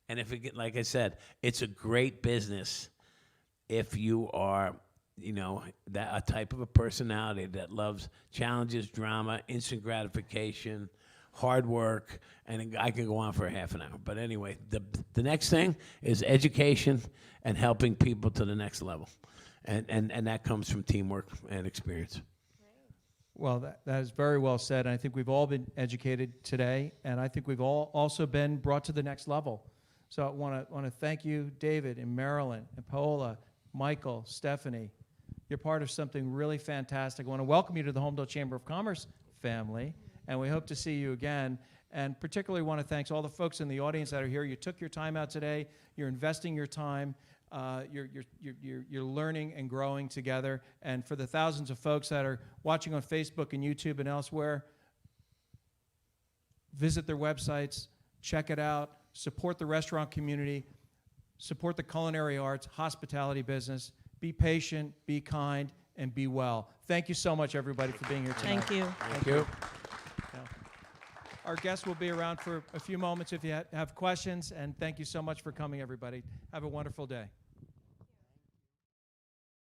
And if like I said, it's a great business if you are, that a type of a personality that loves challenges, drama, instant gratification, hard work, and I can go on for a half an hour. But anyway, the next thing is education and helping people to the next level. And that comes from teamwork and experience. Well, that is very well said. And I think we've all been educated today, and I think we've all also been brought to the next level. So I want to thank you, David and Marilyn and Paola, Michael, Stephanie. You're part of something really fantastic. I want to welcome you to the Holmdel Chamber of Commerce family, and we hope to see you again. And particularly want to thank all the folks in the audience that are here. You took your time out today. You're investing your time. You're learning and growing together. And for the thousands of folks that are watching on Facebook and YouTube and elsewhere, visit their websites, check it out, support the restaurant community, support the culinary arts, hospitality business. Be patient, be kind, and be well. Thank you so much, everybody, for being here tonight. Thank you. Thank you. Our guests will be around for a few moments if you have questions, and thank you so much for coming, everybody. Have a wonderful day.